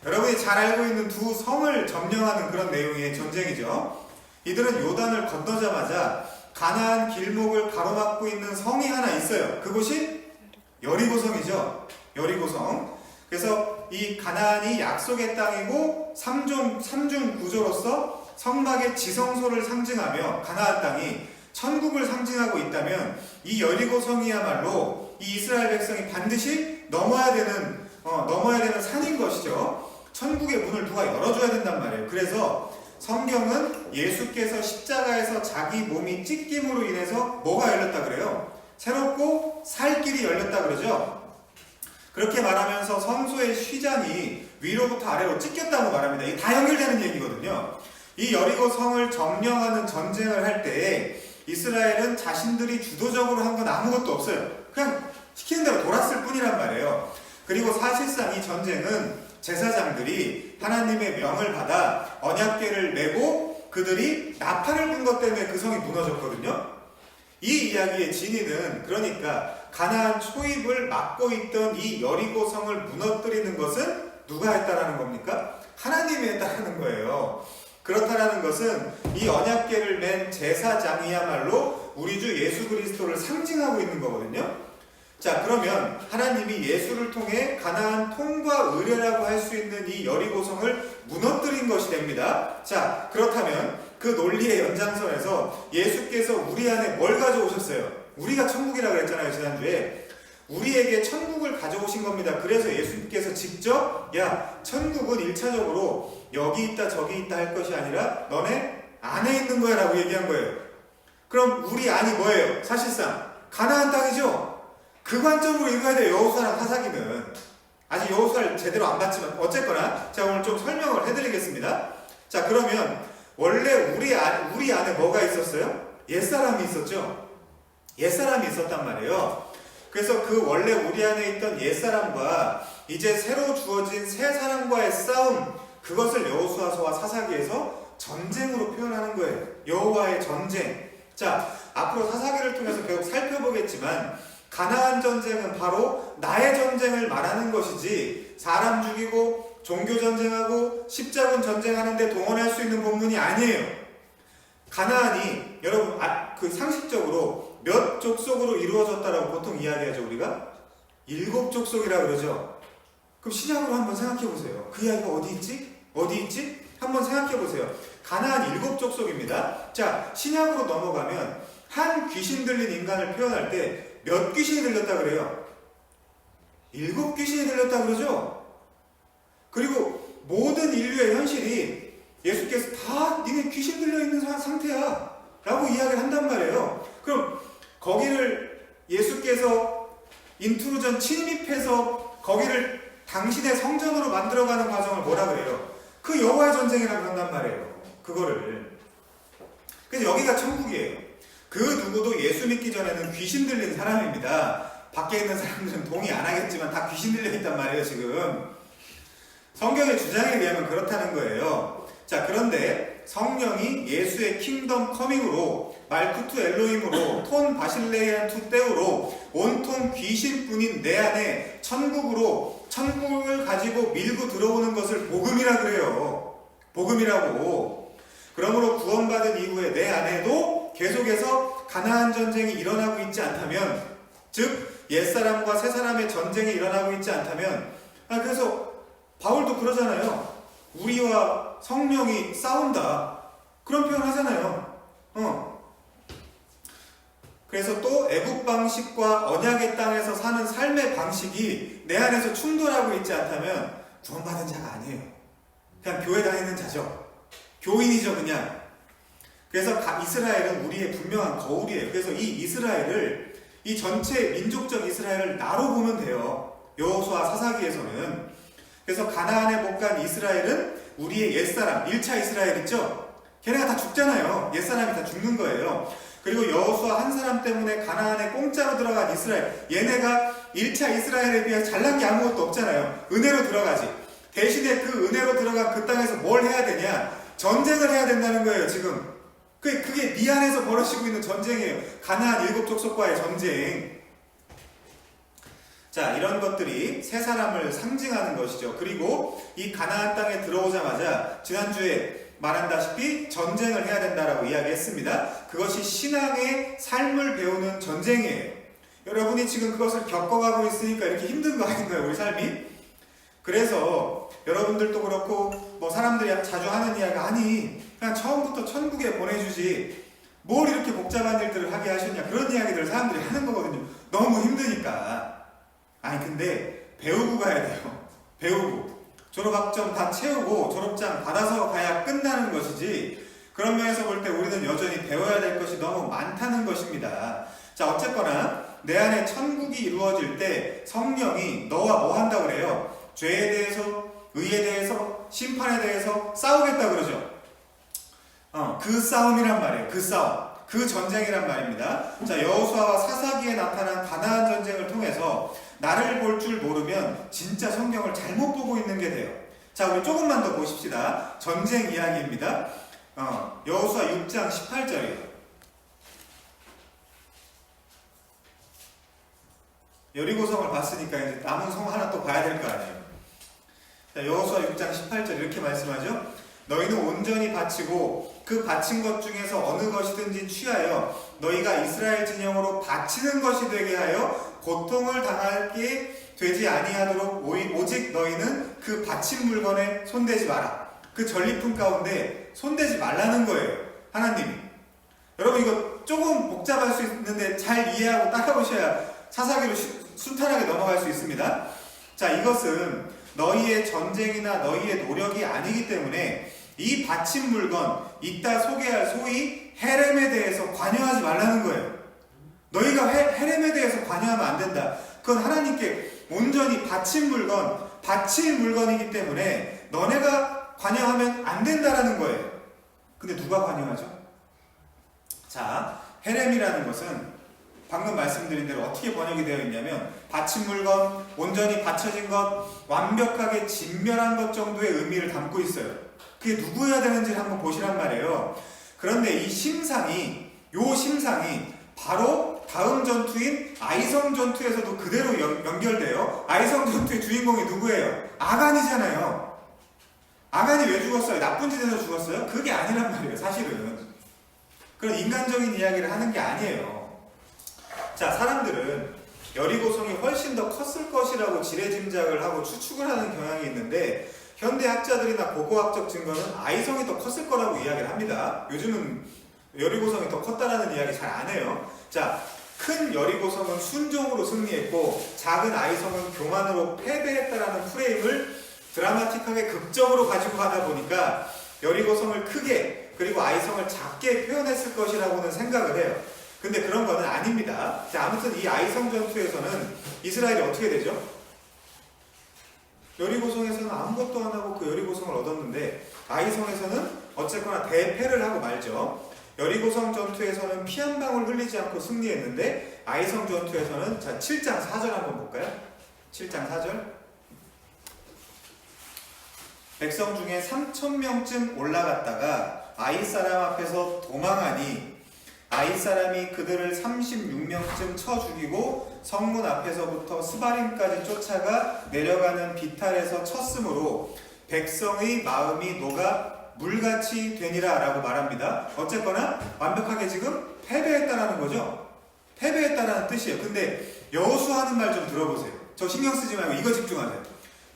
여러분이 잘 알고 있는 2 성을 점령하는 그런 내용의 전쟁이죠. 이들은 요단을 건너자마자 가나안 길목을 가로막고 있는 성이 하나 있어요. 그곳이 여리고성이죠. 여리고성. 그래서 이 가나안이 약속의 땅이고 삼중 구조로서 성막의 지성소를 상징하며 가나안 땅이 천국을 상징하고 있다면, 이 여리고성이야말로 이 이스라엘 백성이 반드시 넘어야 되는 산인 것이죠. 천국의 문을 누가 열어줘야 된단 말이에요. 그래서 성경은 예수께서 십자가에서 자기 몸이 찢김으로 인해서 뭐가 열렸다 그래요? 새롭고 살 길이 열렸다 그러죠. 그렇게 말하면서 성소의 휘장이 위로부터 아래로 찢겼다고 말합니다. 이게 다 연결되는 얘기거든요. 이 여리고 성을 점령하는 전쟁을 할 때 이스라엘은 자신들이 주도적으로 한 건 아무것도 없어요. 그냥 시키는 대로 돌았을 뿐이란 말이에요. 그리고 사실상 이 전쟁은 제사장들이 하나님의 명을 받아 언약궤를 메고 그들이 나팔을 분 것 때문에 그 성이 무너졌거든요. 이 이야기의 진위는, 그러니까 가나안 초입을 막고 있던 이 여리고 성을 무너뜨리는 것은 누가 했다라는 겁니까? 하나님이 했다라는 거예요. 그렇다라는 것은 이 언약궤를 맨 제사장이야말로 우리 주 예수 그리스도를 상징하고 있는 거거든요. 자, 그러면 하나님이 예수를 통해 가나안 통과 의례라고 할 수 있는 이 여리고성을 무너뜨린 것이 됩니다. 자, 그렇다면 그 논리의 연장선에서 예수께서 우리 안에 뭘 가져오셨어요? 우리가 천국이라고 그랬잖아요, 지난주에. 우리에게 천국을 가져오신 겁니다. 그래서 예수님께서 직접 천국은 1차적으로 여기 있다 저기 있다 할 것이 아니라 너네 안에 있는 거야 라고 얘기한 거예요. 그럼 우리 안이 뭐예요? 사실상 가나안 땅이죠. 그 관점으로 읽어야 돼요. 여호수아랑 사사기는. 아직 여호수아를 제대로 안 봤지만 어쨌거나 제가 오늘 좀 설명을 해드리겠습니다. 자, 그러면 원래 우리 안에 뭐가 있었어요? 옛사람이 있었죠. 옛사람이 있었단 말이에요. 그래서 그 원래 우리 안에 있던 옛사람과 이제 새로 주어진 새 사람과의 싸움, 그것을 여호수아서와 사사기에서 전쟁으로 표현하는 거예요. 여호와의 전쟁. 자, 앞으로 사사기를 통해서 계속 살펴보겠지만 가나안 전쟁은 바로 나의 전쟁을 말하는 것이지, 사람 죽이고 종교 전쟁하고 십자군 전쟁하는데 동원할 수 있는 본문이 아니에요. 가나안이 여러분 그 상식적으로 몇 족속으로 이루어졌다라고 보통 이야기하죠. 우리가 7족속이라고 그러죠. 그럼 신약으로 한번 생각해 보세요. 그 이야기가 어디 있지? 한번 생각해 보세요. 가나안 7족속입니다. 자, 신약으로 넘어가면 한 귀신 들린 인간을 표현할 때 몇 귀신이 들렸다 그래요? 7귀신이 들렸다 그러죠? 그리고 모든 인류의 현실이 예수께서 다 니네 귀신 들려있는 상태야 라고 이야기를 한단 말이에요. 그럼 거기를 예수께서 인트루전 침입해서 거기를 당신의 성전으로 만들어가는 과정을 뭐라 그래요? 그 여호와의 전쟁이라고 한단 말이에요. 그거를. 그래서 여기가 천국이에요. 그 누구도 예수 믿기 전에는 귀신 들린 사람입니다. 밖에 있는 사람들은 동의 안 하겠지만 다 귀신 들려 있단 말이에요, 지금. 성경의 주장에 의하면 그렇다는 거예요. 자, 그런데 성령이 예수의 킹덤 커밍으로 말쿠투 엘로힘으로 톤 바실레이안 투 때우로 온통 귀신뿐인 내 안에 천국을 가지고 밀고 들어오는 것을 복음이라 그래요. 복음이라고. 그러므로 구원받은 이후에 내 안에도 계속해서 가나안 전쟁이 일어나고 있지 않다면, 즉 옛사람과 새사람의 전쟁이 일어나고 있지 않다면, 그래서 바울도 그러잖아요. 우리와 성령이 싸운다, 그런 표현 하잖아요. 그래서 또 애국 방식과 언약의 땅에서 사는 삶의 방식이 내 안에서 충돌하고 있지 않다면 구원받은 자가 아니에요. 그냥 교회 다니는 자죠. 교인이죠, 그냥. 그래서 이스라엘은 우리의 분명한 거울이에요. 그래서 이 이스라엘을, 이 전체 민족적 이스라엘을 나로 보면 돼요. 여호수아 사사기에서는. 그래서 가나안에 못 간 이스라엘은 우리의 옛사람, 1차 이스라엘 있죠? 걔네가 다 죽잖아요. 옛사람이 다 죽는 거예요. 그리고 여호수아 한 사람 때문에 가나안에 공짜로 들어간 이스라엘, 얘네가 1차 이스라엘에 비해 잘난 게 아무것도 없잖아요. 은혜로 들어가지. 대신에 그 은혜로 들어간 그 땅에서 뭘 해야 되냐? 전쟁을 해야 된다는 거예요, 지금. 그게 네 안에서 벌어지고 있는 전쟁이에요. 가나안 7 족속과의 전쟁. 자, 이런 것들이 새 사람을 상징하는 것이죠. 그리고 이 가나안 땅에 들어오자마자 지난주에 말한다시피 전쟁을 해야 된다라고 이야기했습니다. 그것이 신앙의 삶을 배우는 전쟁이에요. 여러분이 지금 그것을 겪어가고 있으니까 이렇게 힘든 거 아닌가요, 우리 삶이? 그래서 여러분들도 그렇고 뭐 사람들이 자주 하는 이야기가, 아니 그냥 처음부터 천국에 보내주지 뭘 이렇게 복잡한 일들을 하게 하셨냐, 그런 이야기들을 사람들이 하는 거거든요. 너무 힘드니까. 아니 근데 배우고 가야 돼요. 배우고 졸업학점 다 채우고 졸업장 받아서 가야 끝나는 것이지, 그런 면에서 볼 때 우리는 여전히 배워야 될 것이 너무 많다는 것입니다. 자, 어쨌거나 내 안에 천국이 이루어질 때 성령이 너와 뭐 한다고 그래요? 죄에 대해서, 의에 대해서, 심판에 대해서 싸우겠다 그러죠. 그 싸움이란 말이에요. 그 싸움, 그 전쟁이란 말입니다. 자, 여호수아와 사사기에 나타난 가나안 전쟁을 통해서 나를 볼 줄 모르면 진짜 성경을 잘못 보고 있는 게 돼요. 자, 우리 조금만 더 보십시다. 전쟁 이야기입니다. 여호수아 6장 18절이에요. 여리고성을 봤으니까 이제 남은 성 하나 또 봐야 될 거 아니에요. 자, 여호수아 6장 18절 이렇게 말씀하죠. 너희는 온전히 바치고 그 바친 것 중에서 어느 것이든지 취하여 너희가 이스라엘 진영으로 바치는 것이 되게 하여 고통을 당하게 되지 아니하도록 오직 너희는 그 바친 물건에 손대지 마라. 그 전리품 가운데 손대지 말라는 거예요, 하나님이. 여러분 이거 조금 복잡할 수 있는데 잘 이해하고 따라오셔야 사사기로 순탄하게 넘어갈 수 있습니다. 자, 이것은 너희의 전쟁이나 너희의 노력이 아니기 때문에 이 바친 물건, 이따 소개할 소위 헤렘에 대해서 관여하지 말라는 거예요. 너희가 헤렘에 대해서 관여하면 안 된다. 그건 하나님께 온전히 바친 물건, 바칠 물건이기 때문에 너네가 관여하면 안 된다라는 거예요. 근데 누가 관여하죠? 자, 헤렘이라는 것은 방금 말씀드린 대로 어떻게 번역이 되어 있냐면 바친 물건, 온전히 바쳐진 것, 완벽하게 진멸한 것 정도의 의미를 담고 있어요. 그게 누구여야 되는지를 한번 보시란 말이에요. 그런데 이 심상이 바로 다음 전투인 아이성 전투에서도 그대로 연결돼요. 아이성 전투의 주인공이 누구예요? 아간이잖아요. 아간이 왜 죽었어요? 나쁜 짓에서 죽었어요? 그게 아니란 말이에요, 사실은. 그런 인간적인 이야기를 하는 게 아니에요. 자, 사람들은 여리고성이 훨씬 더 컸을 것이라고 지레짐작을 하고 추측을 하는 경향이 있는데, 현대학자들이나 고고학적 증거는 아이성이 더 컸을 거라고 이야기를 합니다. 요즘은 여리고성이 더 컸다라는 이야기 잘 안 해요. 자, 큰 여리고성은 순종으로 승리했고 작은 아이성은 교만으로 패배했다라는 프레임을 드라마틱하게 극적으로 가지고 가다 보니까 여리고성을 크게 그리고 아이성을 작게 표현했을 것이라고는 생각을 해요. 근데 그런 거는 아닙니다. 자, 아무튼 이 아이성 전투에서는 이스라엘이 어떻게 되죠? 여리고성에서는 아무것도 안 하고 그 여리고성을 얻었는데 아이성에서는 어쨌거나 대패를 하고 말죠. 여리고성 전투에서는 피 한 방울 흘리지 않고 승리했는데 아이성 전투에서는, 자, 7장 4절 한번 볼까요? 7장 4절. 백성 중에 3,000명쯤 올라갔다가 아이 사람 앞에서 도망하니 아이 사람이 그들을 36명쯤 쳐 죽이고 성문 앞에서부터 스바림까지 쫓아가 내려가는 비탈에서 쳤으므로 백성의 마음이 녹아 물같이 되니라 라고 말합니다. 어쨌거나 완벽하게 지금 패배했다라는 거죠. 패배했다라는 뜻이에요. 근데 여호수아 하는 말 좀 들어보세요. 저 신경 쓰지 말고 이거 집중하세요.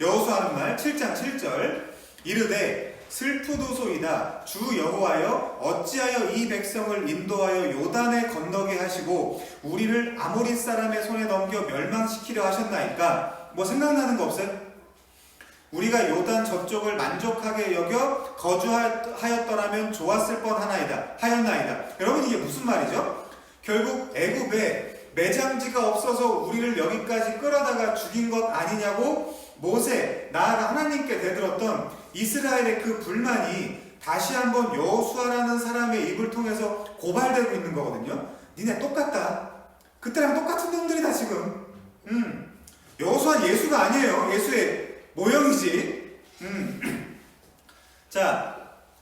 여호수아 하는 말 7장 7절 이르되 슬프도소이다 주 여호와여 어찌하여 이 백성을 인도하여 요단에 건너게 하시고 우리를 아모리 사람의 손에 넘겨 멸망시키려 하셨나이까. 뭐 생각나는 거 없어요? 우리가 요단 저쪽을 만족하게 여겨 거주하였더라면 좋았을 뻔하였나이다. 여러분 이게 무슨 말이죠? 결국 애굽에 매장지가 없어서 우리를 여기까지 끌어다가 죽인 것 아니냐고 모세, 나아가 하나님께 대들었던 이스라엘의 그 불만이 다시 한번 여호수아라는 사람의 입을 통해서 고발되고 있는 거거든요. 니네 똑같다. 그때랑 똑같은 놈들이다 지금. 여호수아는 예수가 아니에요. 예수의 모형이지. 자,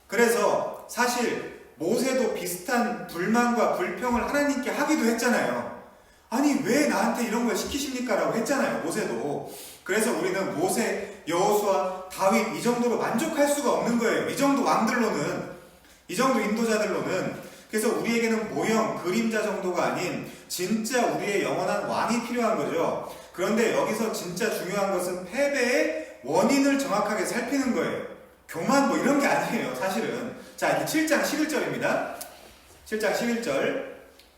그래서 사실 모세도 비슷한 불만과 불평을 하나님께 하기도 했잖아요. 아니 왜 나한테 이런 걸 시키십니까? 라고 했잖아요. 모세도. 그래서 우리는 모세, 여호수아, 다윗 이 정도로 만족할 수가 없는 거예요. 이 정도 왕들로는, 이 정도 인도자들로는. 그래서 우리에게는 모형, 그림자 정도가 아닌 진짜 우리의 영원한 왕이 필요한 거죠. 그런데 여기서 진짜 중요한 것은 패배의 원인을 정확하게 살피는 거예요. 교만 뭐 이런 게 아니에요, 사실은. 자, 이게 7장 11절입니다. 7장 11절.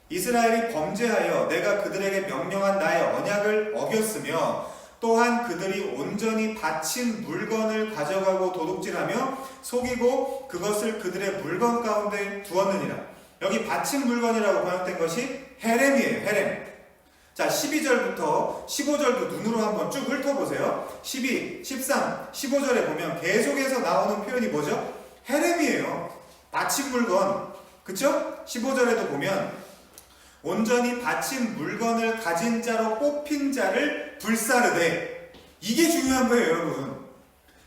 이스라엘이 범죄하여 내가 그들에게 명령한 나의 언약을 어겼으며 또한 그들이 온전히 바친 물건을 가져가고 도둑질하며 속이고 그것을 그들의 물건 가운데 두었느니라. 여기 바친 물건이라고 번역된 것이 헤렘이에요. 헤렘. 자, 12절부터 15절도 눈으로 한번 쭉 훑어보세요. 12, 13, 15절에 보면 계속해서 나오는 표현이 뭐죠? 헤렘이에요. 바친 물건. 그쵸? 15절에도 보면 온전히 바친 물건을 가진 자로 뽑힌 자를 불사르되. 이게 중요한 거예요, 여러분.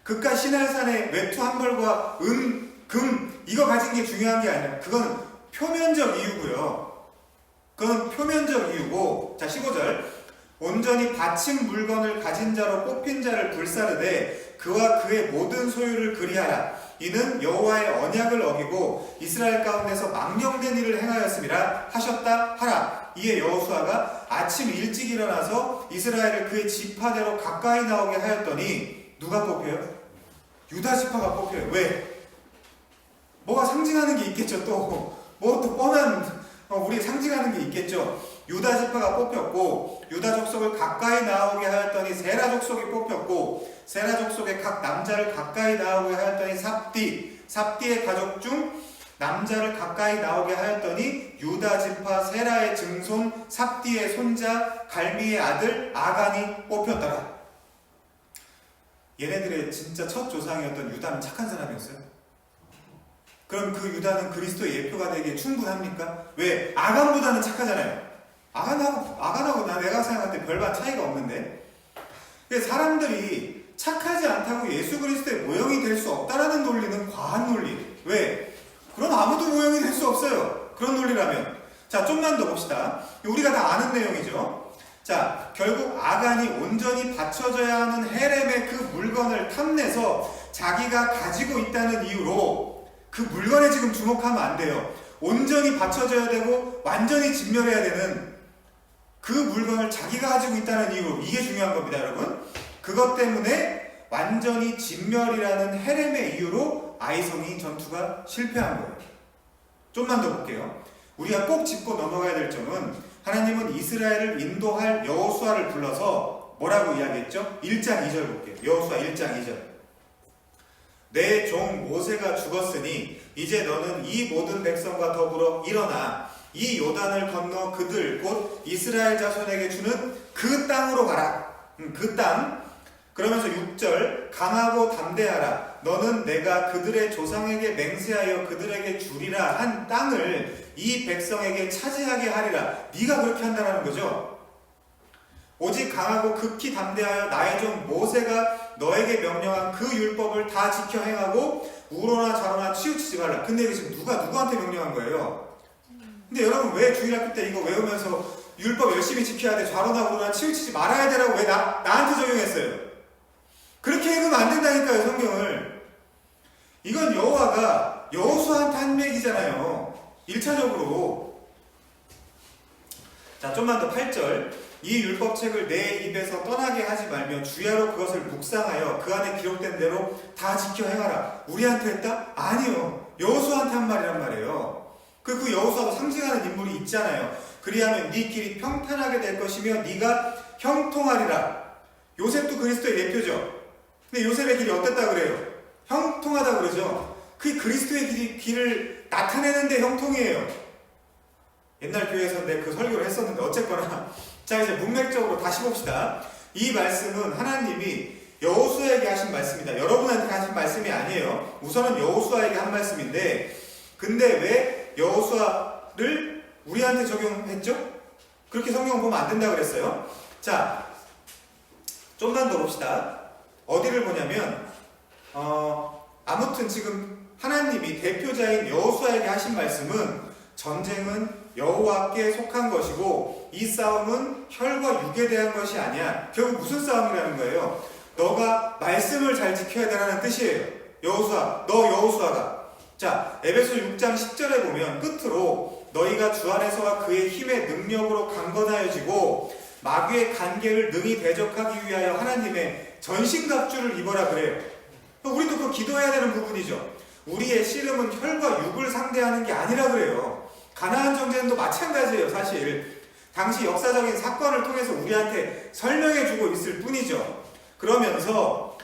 그깟 시날산의 외투 한 벌과 금 이거 가진 게 중요한 게 아니라 그건 표면적 이유고요. 그건 표면적 이유고. 자, 15절. 온전히 바친 물건을 가진 자로 뽑힌 자를 불사르되 그와 그의 모든 소유를 그리하라. 이는 여호와의 언약을 어기고 이스라엘 가운데서 망령된 일을 행하였음이라 하셨다 하라. 이에 여호수아가 아침 일찍 일어나서 이스라엘을 그의 지파대로 가까이 나오게 하였더니 누가 뽑혀요? 유다 지파가 뽑혀요. 왜? 뭐가 상징하는 게 있겠죠. 또 뭐 또 뻔한 우리 상징하는 게 있겠죠. 유다 지파가 뽑혔고 유다 족속을 가까이 나오게 하였더니 세라 족속이 뽑혔고 세라 족속의 각 남자를 가까이 나오게 하였더니 삽디의 가족 중 남자를 가까이 나오게 하였더니 유다 지파 세라의 증손 삽디의 손자 갈미의 아들 아간이 뽑혔더라. 얘네들의 진짜 첫 조상이었던 유다는 착한 사람이었어요? 그럼 그 유다는 그리스도의 예표가 되기에 충분합니까? 왜? 아간보다는 착하잖아요. 아간하고 내가 생각할 때 별반 차이가 없는데. 사람들이 착하지 않다고 예수 그리스도의 모형이 될 수 없다라는 논리는 과한 논리. 왜? 그럼 아무도 모형이 될 수 없어요. 그런 논리라면. 자, 좀만 더 봅시다. 우리가 다 아는 내용이죠. 자, 결국 아간이 온전히 바쳐져야 하는 헤렘의 그 물건을 탐내서 자기가 가지고 있다는 이유로 그 물건에 지금 주목하면 안 돼요. 온전히 바쳐져야 되고 완전히 진멸해야 되는 그 물건을 자기가 가지고 있다는 이유로. 이게 중요한 겁니다, 여러분. 그것 때문에 완전히 진멸이라는 헤렘의 이유로 아이성이 전투가 실패한 거예요. 좀만 더 볼게요. 우리가 꼭 짚고 넘어가야 될 점은 하나님은 이스라엘을 인도할 여호수아를 불러서 뭐라고 이야기했죠? 1장 2절 볼게요. 여호수아 1장 2절. 내 종 모세가 죽었으니 이제 너는 이 모든 백성과 더불어 일어나 이 요단을 건너 그들 곧 이스라엘 자손에게 주는 그 땅으로 가라. 그 땅. 그러면서 6절 강하고 담대하라. 너는 내가 그들의 조상에게 맹세하여 그들에게 주리라 한 땅을 이 백성에게 차지하게 하리라. 네가 그렇게 한다는 거죠. 오직 강하고 극히 담대하여 나의 종 모세가 너에게 명령한 그 율법을 다 지켜 행하고 우로나 좌로나 치우치지 말라. 근데 이게 지금 누가 누구한테 명령한 거예요? 근데 여러분 왜 주일학교 때 이거 외우면서 율법 열심히 지켜야 돼, 좌로나 우로나 치우치지 말아야 되라고 왜 나한테 적용했어요? 그렇게 읽으면 안 된다니까요, 성경을. 이건 여호와가 여호수아한테 한 얘기잖아요. 1차적으로. 자, 좀만 더 8절. 이 율법책을 내 입에서 떠나게 하지 말며 주야로 그것을 묵상하여 그 안에 기록된 대로 다 지켜 행하라. 우리한테 했다? 아니요. 여호수아한테 한 말이란 말이에요. 그 여호수아도 상징하는 인물이 있잖아요. 그리하면 네 길이 평탄하게 될 것이며 네가 형통하리라. 요셉도 그리스도의 예표죠. 근데 요셉의 길이 어땠다 그래요? 형통하다 그러죠. 그 그리스도의 길을 나타내는데 형통이에요. 옛날 교회에서 내 그 설교를 했었는데 어쨌거나 자, 이제 문맥적으로 다시 봅시다. 이 말씀은 하나님이 여호수아에게 하신 말씀이다. 여러분한테 하신 말씀이 아니에요. 우선은 여호수아에게 한 말씀인데, 근데 왜 여호수아를 우리한테 적용했죠? 그렇게 성경 보면 안 된다 그랬어요. 자, 좀만 더 봅시다. 어디를 보냐면 아무튼 지금 하나님이 대표자인 여호수아에게 하신 말씀은 전쟁은 여호와께 속한 것이고 이 싸움은 혈과 육에 대한 것이 아니야. 결국 무슨 싸움이라는 거예요? 너가 말씀을 잘 지켜야 되라는 뜻이에요. 여호수아, 너 여호수아가. 자, 에베소 6장 10절에 보면 끝으로 너희가 주 안에서와 그의 힘의 능력으로 강건하여지고 마귀의 간계를 능히 대적하기 위하여 하나님의 전신갑주를 입어라 그래요. 우리도 그거 기도해야 되는 부분이죠. 우리의 씨름은 혈과 육을 상대하는 게 아니라 그래요. 가나안 전쟁도 마찬가지예요. 사실 당시 역사적인 사건을 통해서 우리한테 설명해주고 있을 뿐이죠. 그러면서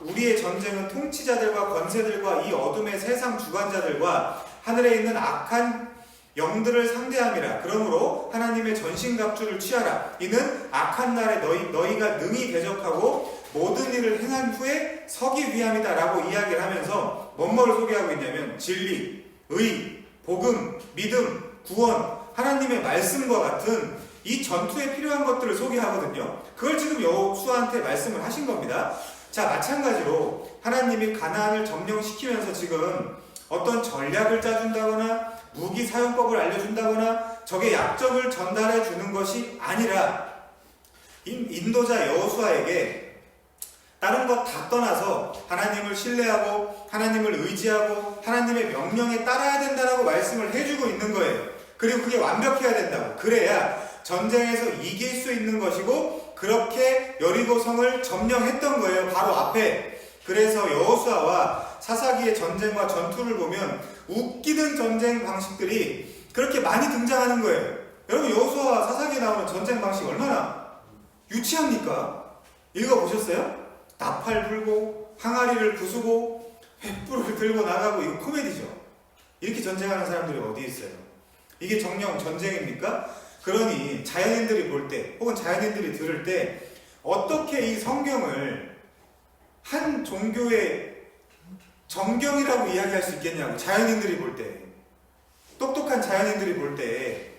우리의 전쟁은 통치자들과 권세들과 이 어둠의 세상 주관자들과 하늘에 있는 악한 영들을 상대함이라. 그러므로 하나님의 전신갑주를 취하라. 이는 악한 날에 너희가 능히 대적하고 모든 일을 행한 후에 서기 위함이다 라고 이야기를 하면서 뭐를 소개하고 있냐면 진리, 의, 복음, 믿음, 구원, 하나님의 말씀과 같은 이 전투에 필요한 것들을 소개하거든요. 그걸 지금 여호수아한테 말씀을 하신 겁니다. 자, 마찬가지로 하나님이 가나안을 점령시키면서 지금 어떤 전략을 짜준다거나 무기 사용법을 알려준다거나 적의 약점을 전달해 주는 것이 아니라 인도자 여호수아에게 다른 것 다 떠나서 하나님을 신뢰하고 하나님을 의지하고 하나님의 명령에 따라야 된다라고 말씀을 해주고 있는 거예요. 그리고 그게 완벽해야 된다고. 그래야 전쟁에서 이길 수 있는 것이고 그렇게 여리고성을 점령했던 거예요. 바로 앞에. 그래서 여호수아와 사사기의 전쟁과 전투를 보면 웃기는 전쟁 방식들이 그렇게 많이 등장하는 거예요. 여러분 여호수아와 사사기에 나오는 전쟁 방식 얼마나 유치합니까? 읽어보셨어요? 나팔 불고 항아리를 부수고 횃불을 들고 나가고 이거 코미디죠. 이렇게 전쟁하는 사람들이 어디 있어요? 이게 정령 전쟁입니까? 그러니 자연인들이 볼 때 혹은 자연인들이 들을 때 어떻게 이 성경을 한 종교의 정경이라고 이야기할 수 있겠냐고. 자연인들이 볼 때, 똑똑한 자연인들이 볼 때.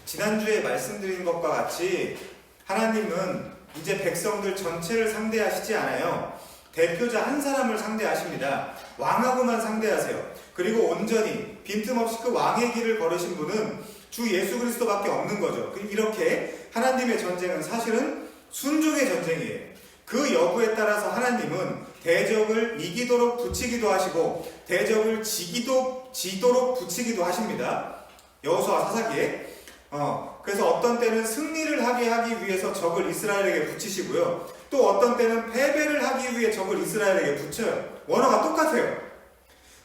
지난주에 말씀드린 것과 같이 하나님은 이제 백성들 전체를 상대하시지 않아요. 대표자 한 사람을 상대하십니다. 왕하고만 상대하세요. 그리고 온전히 빈틈없이 그 왕의 길을 걸으신 분은 주 예수 그리스도밖에 없는 거죠. 이렇게 하나님의 전쟁은 사실은 순종의 전쟁이에요. 그 여부에 따라서 하나님은 대적을 이기도록 붙이기도 하시고 대적을 지도록 붙이기도 하십니다. 여호수아 사사기에. 그래서 어떤 때는 승리를 하게 하기 위해서 적을 이스라엘에게 붙이시고요. 또 어떤 때는 패배를 하기 위해 적을 이스라엘에게 붙여요. 원어가 똑같아요.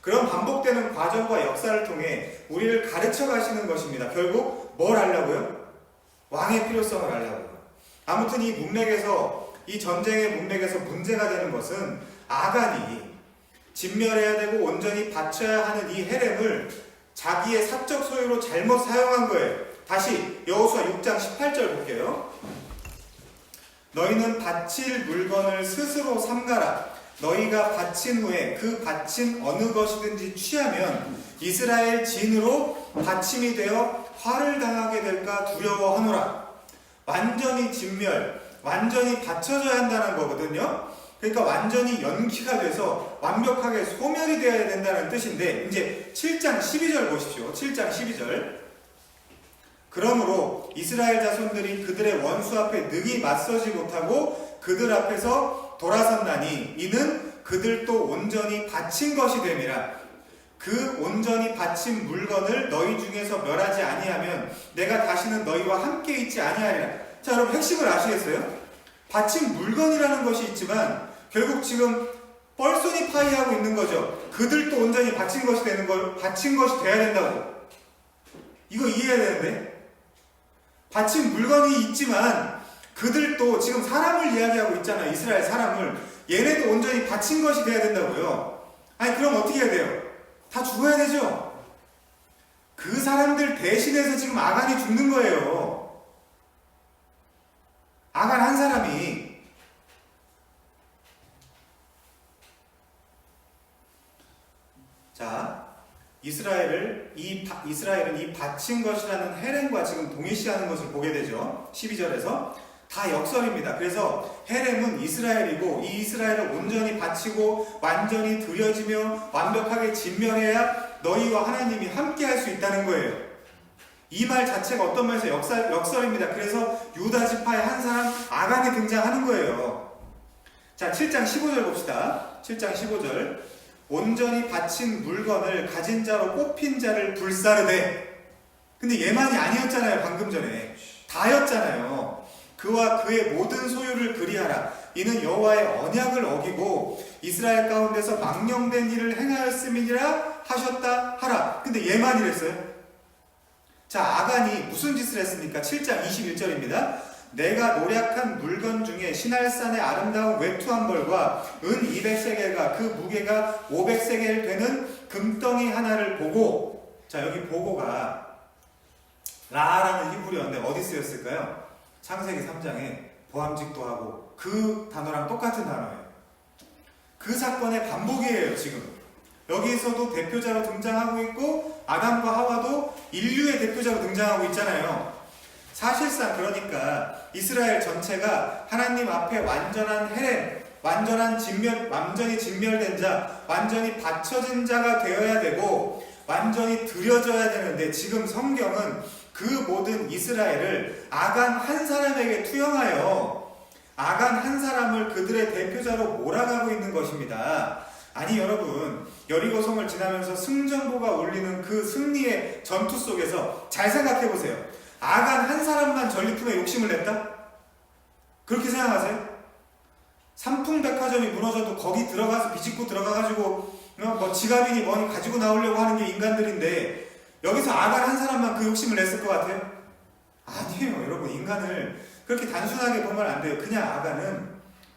그런 반복되는 과정과 역사를 통해 우리를 가르쳐 가시는 것입니다. 결국 뭘 하려고요? 왕의 필요성을 하려고요. 아무튼 이 문맥에서, 이 전쟁의 문맥에서 문제가 되는 것은 아간이 진멸해야 되고 온전히 바쳐야 하는 이 헤렘을 자기의 사적 소유로 잘못 사용한 거예요. 다시 여호수아 6장 18절 볼게요. 너희는 바칠 물건을 스스로 삼가라. 너희가 바친 후에 그 바친 어느 것이든지 취하면 이스라엘 진으로 바침이 되어 화를 당하게 될까 두려워하노라. 완전히 진멸, 완전히 받쳐져야 한다는 거거든요. 그러니까 완전히 연기가 돼서 완벽하게 소멸이 되어야 된다는 뜻인데, 이제 7장 12절 보십시오. 7장 12절. 그러므로 이스라엘 자손들이 그들의 원수 앞에 능히 맞서지 못하고 그들 앞에서 돌아섰나니 이는 그들도 온전히 바친 것이 됨이라. 그 온전히 바친 물건을 너희 중에서 멸하지 아니하면 내가 다시는 너희와 함께 있지 아니하리라. 자, 여러분 핵심을 아시겠어요? 바친 물건이라는 것이 있지만 결국 지금 뻘소니파이하고 있는 거죠. 그들도 온전히 바친 것이 되는 걸, 바친 것이 돼야 된다고. 이거 이해해야 되는데, 바친 물건이 있지만 그들도 지금 사람을 이야기하고 있잖아요. 이스라엘 사람을. 얘네도 온전히 바친 것이 돼야 된다고요. 아니 그럼 어떻게 해야 돼요? 다 죽어야 되죠. 그 사람들 대신해서 지금 아간이 죽는 거예요. 아간 한 사람이. 자, 이스라엘은 이 바친 것이라는 헤렘과 지금 동일시하는 것을 보게 되죠. 12절에서 다 역설입니다. 그래서 헤렘은 이스라엘이고 이 이스라엘을 온전히 바치고 완전히 드려지며 완벽하게 진멸해야 너희와 하나님이 함께 할 수 있다는 거예요. 이 말 자체가 어떤 면에서 역설입니다. 그래서 유다 지파의 한 사람 아간이 등장하는 거예요. 자, 7장 15절 봅시다. 7장 15절. 온전히 바친 물건을 가진 자로 뽑힌 자를 불사르되. 근데 얘만이 아니었잖아요. 방금 전에 다였잖아요. 그와 그의 모든 소유를 그리하라. 이는 여호와의 언약을 어기고 이스라엘 가운데서 망령된 일을 행하였음이니라 하셨다 하라. 근데 얘만 이랬어요. 자, 아간이 무슨 짓을 했습니까? 7장 21절입니다. 내가 노략한 물건 중에 시날산의 아름다운 외투 한 벌과 은 200세겔과 그 무게가 500세겔 되는 금덩이 하나를 보고. 자, 여기 보고가 라라는 히브리어인데 어디 쓰였을까요? 창세기 3장에 보암직도 하고 그 단어랑 똑같은 단어예요. 그 사건의 반복이에요. 지금 여기서도 대표자로 등장하고 있고 아담과 하와도 인류의 대표자로 등장하고 있잖아요. 사실상 그러니까 이스라엘 전체가 하나님 앞에 완전한 헤렘, 완전히 진멸된 자, 완전히 바쳐진 자가 되어야 되고 완전히 드려져야 되는데, 지금 성경은 그 모든 이스라엘을 아간 한 사람에게 투영하여 아간 한 사람을 그들의 대표자로 몰아가고 있는 것입니다. 아니 여러분, 여리고성을 지나면서 승전보가 울리는 그 승리의 전투 속에서 잘 생각해 보세요. 아간 한 사람만 전리품에 욕심을 냈다? 그렇게 생각하세요? 삼풍백화점이 무너져도 거기 들어가서 비집고 들어가가지고 뭐 지갑이니 뭐니 가지고 나오려고 하는 게 인간들인데, 여기서 아간 한 사람만 그 욕심을 냈을 것 같아요? 아니에요. 여러분, 인간을 그렇게 단순하게 보면 안 돼요. 그냥 아간은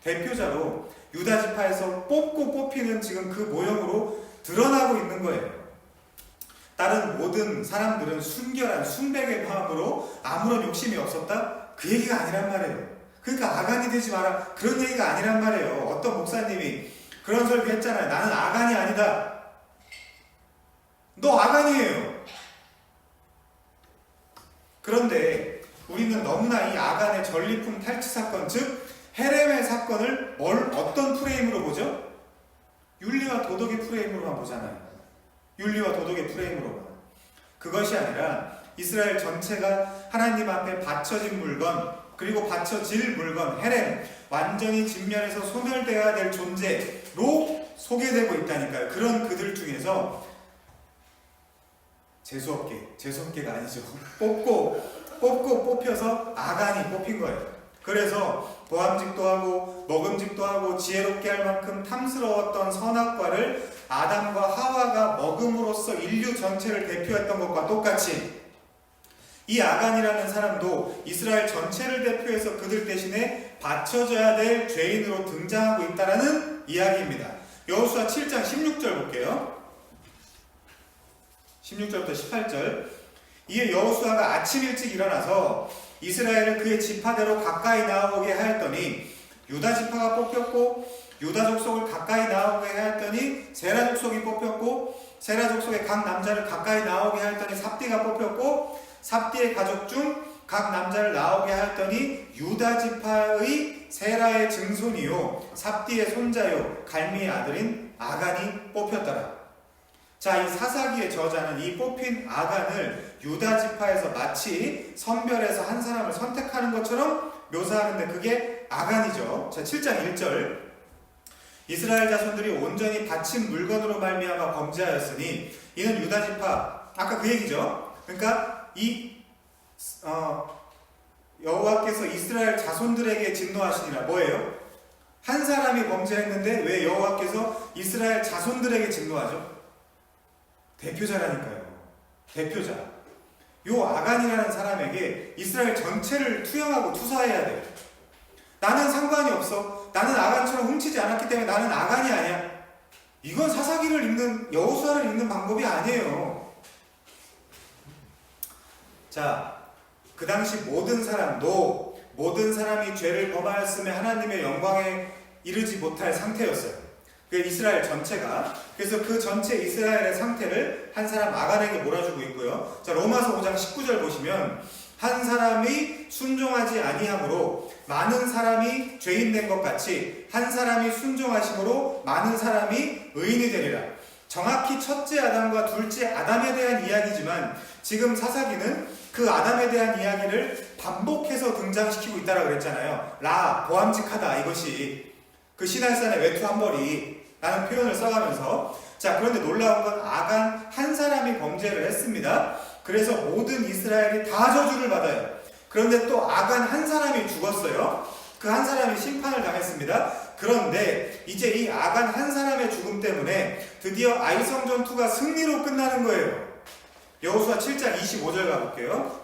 대표자로 유다 지파에서 뽑고 뽑히는 지금 그 모형으로 드러나고 있는 거예요. 다른 모든 사람들은 순결한 순백의 마음으로 아무런 욕심이 없었다? 그 얘기가 아니란 말이에요. 그러니까 아간이 되지 마라, 그런 얘기가 아니란 말이에요. 어떤 목사님이 그런 설교 했잖아요. 나는 아간이 아니다. 너 아간이에요. 그런데 우리는 너무나 이 아간의 전리품 탈취 사건, 즉 헤렘의 사건을 어떤 프레임으로 보죠? 윤리와 도덕의 프레임으로만 보잖아요. 윤리와 도덕의 프레임으로만. 그것이 아니라 이스라엘 전체가 하나님 앞에 바쳐진 물건, 그리고 바쳐질 물건, 헤렘, 완전히 진멸해서 소멸되어야 될 존재로 소개되고 있다니까요. 그런 그들 중에서 재수없게가 아니죠. 뽑고 뽑혀서 아간이 뽑힌 거예요. 그래서 보암직도 하고 먹음직도 하고 지혜롭게 할 만큼 탐스러웠던 선악과를 아담과 하와가 먹음으로써 인류 전체를 대표했던 것과 똑같이 이 아간이라는 사람도 이스라엘 전체를 대표해서 그들 대신에 바쳐져야 될 죄인으로 등장하고 있다는 이야기입니다. 여호수아 7장 16절 볼게요. 16절부터 18절. 이에 여호수아가 아침 일찍 일어나서 이스라엘을 그의 지파대로 가까이 나오게 하였더니 유다 지파가 뽑혔고, 유다 족속을 가까이 나오게 하였더니 세라 족속이 뽑혔고, 세라 족속의 각 남자를 가까이 나오게 하였더니 삽디가 뽑혔고, 삽디의 가족 중 각 남자를 나오게 하였더니 유다 지파의 세라의 증손이요 삽디의 손자요 갈미의 아들인 아간이 뽑혔더라. 자, 이 사사기의 저자는 이 뽑힌 아간을 유다 지파에서 마치 선별해서 한 사람을 선택하는 것처럼 묘사하는데 그게 아간이죠. 자, 7장 1절 이스라엘 자손들이 온전히 바친 물건으로 말미암아 범죄하였으니 이는 유다 지파 아까 그 얘기죠. 그러니까 여호와께서 이스라엘 자손들에게 진노하시니라. 뭐예요? 한 사람이 범죄했는데 왜 여호와께서 이스라엘 자손들에게 진노하죠? 대표자라니까요. 대표자. 요 아간이라는 사람에게 이스라엘 전체를 투영하고 투사해야 돼요. 나는 상관이 없어. 나는 아간처럼 훔치지 않았기 때문에 나는 아간이 아니야. 이건 사사기를 읽는, 여호수아를 읽는 방법이 아니에요. 자, 그 당시 모든 사람이 죄를 범하였음에 하나님의 영광에 이르지 못할 상태였어요. 그 이스라엘 전체가. 그래서 그 전체 이스라엘의 상태를 한 사람 아간에게 몰아주고 있고요. 자, 로마서 5장 19절 보시면 한 사람이 순종하지 아니함으로 많은 사람이 죄인 된 것 같이 한 사람이 순종하심으로 많은 사람이 의인이 되리라. 정확히 첫째 아담과 둘째 아담에 대한 이야기지만 지금 사사기는 그 아담에 대한 이야기를 반복해서 등장시키고 있다라고 그랬잖아요. 보암직하다 이것이 그 시날산의 외투 한 벌이라는 표현을 써가면서 자, 그런데 놀라운 건 아간 한 사람이 범죄를 했습니다. 그래서 모든 이스라엘이 다 저주를 받아요. 그런데 또 아간 한 사람이 죽었어요. 그 한 사람이 심판을 당했습니다. 그런데 이제 이 아간 한 사람의 죽음 때문에 드디어 아이성 전투가 승리로 끝나는 거예요. 여호수아 7장 25절 가볼게요.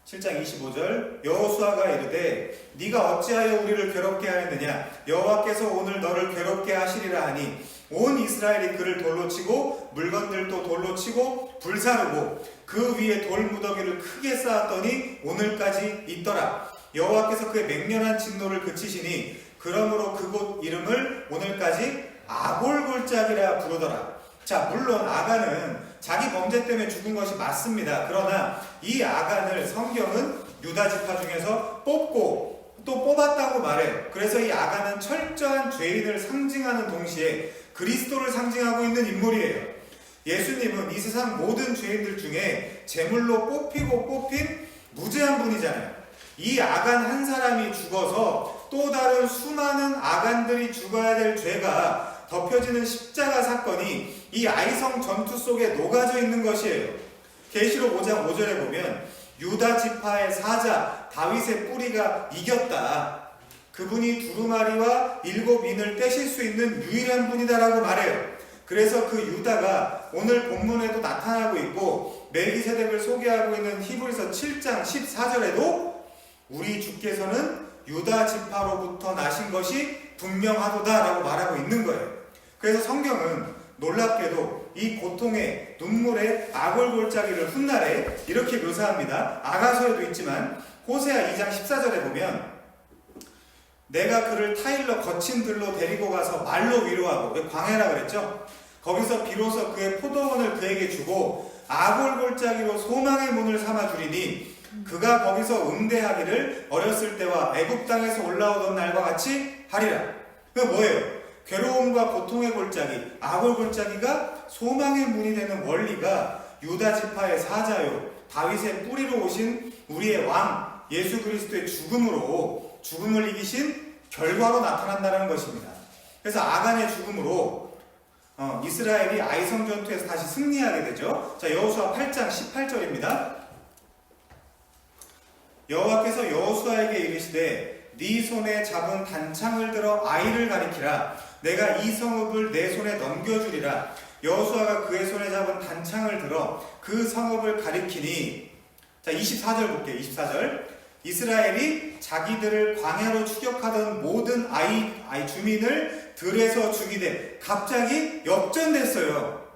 7장 25절 여호수아가 이르되 네가 어찌하여 우리를 괴롭게 하였느냐 여호와께서 오늘 너를 괴롭게 하시리라 하니 온 이스라엘이 그를 돌로 치고 물건들도 돌로 치고 불사르고 그 위에 돌무더기를 크게 쌓았더니 오늘까지 있더라. 여호와께서 그의 맹렬한 진노를 그치시니 그러므로 그곳 이름을 오늘까지 아골골짜기라 부르더라. 자, 물론 아간은 자기 범죄 때문에 죽은 것이 맞습니다. 그러나 이 아간을 성경은 유다 지파 중에서 뽑고 또 뽑았다고 말해요. 그래서 이 아간은 철저한 죄인을 상징하는 동시에 그리스도를 상징하고 있는 인물이에요. 예수님은 이 세상 모든 죄인들 중에 제물로 뽑히고 뽑힌 무죄한 분이잖아요. 이 아간 한 사람이 죽어서 또 다른 수많은 아간들이 죽어야 될 죄가 덮여지는 십자가 사건이 이 아이성 전투 속에 녹아져 있는 것이에요. 계시록 5장 5절에 보면 유다 지파의 사자 다윗의 뿌리가 이겼다. 그분이 두루마리와 7인을 떼실 수 있는 유일한 분이다라고 말해요. 그래서 그 유다가 오늘 본문에도 나타나고 있고 멜기세덱을 소개하고 있는 히브리서 7장 14절에도 우리 주께서는 유다 지파로부터 나신 것이 분명하도다라고 말하고 있는 거예요. 그래서 성경은 놀랍게도 이 고통의 눈물의 아골골짜기를 훗날에 이렇게 묘사합니다. 아가서에도 있지만 호세아 2장 14절에 보면 내가 그를 타일러 거친 들로 데리고 가서 말로 위로하고 광야라 그랬죠. 거기서 비로소 그의 포도원을 그에게 주고 아골골짜기로 소망의 문을 삼아 주리니 그가 거기서 응대하기를 어렸을 때와 애굽 땅에서 올라오던 날과 같이 하리라. 그 뭐예요? 괴로움과 고통의 골짜기, 아골골짜기가 소망의 문이 되는 원리가 유다 지파의 사자요 다윗의 뿌리로 오신 우리의 왕 예수 그리스도의 죽음으로 죽음을 이기신 결과로 나타난다는 것입니다. 그래서 아간의 죽음으로 이스라엘이 아이성 전투에서 다시 승리하게 되죠. 자, 여호수아 8장 18절입니다. 여호와께서 여호수아에게 이르시되 네 손에 잡은 단창을 들어 아이를 가리키라. 내가 이 성읍을 내 손에 넘겨주리라. 여호수아가 그의 손에 잡은 단창을 들어 그 성읍을 가리키니. 자, 24절 볼게요. 24절 이스라엘이 자기들을 광야로 추격하던 모든 아이 주민을 들에서 죽이되 갑자기 역전됐어요.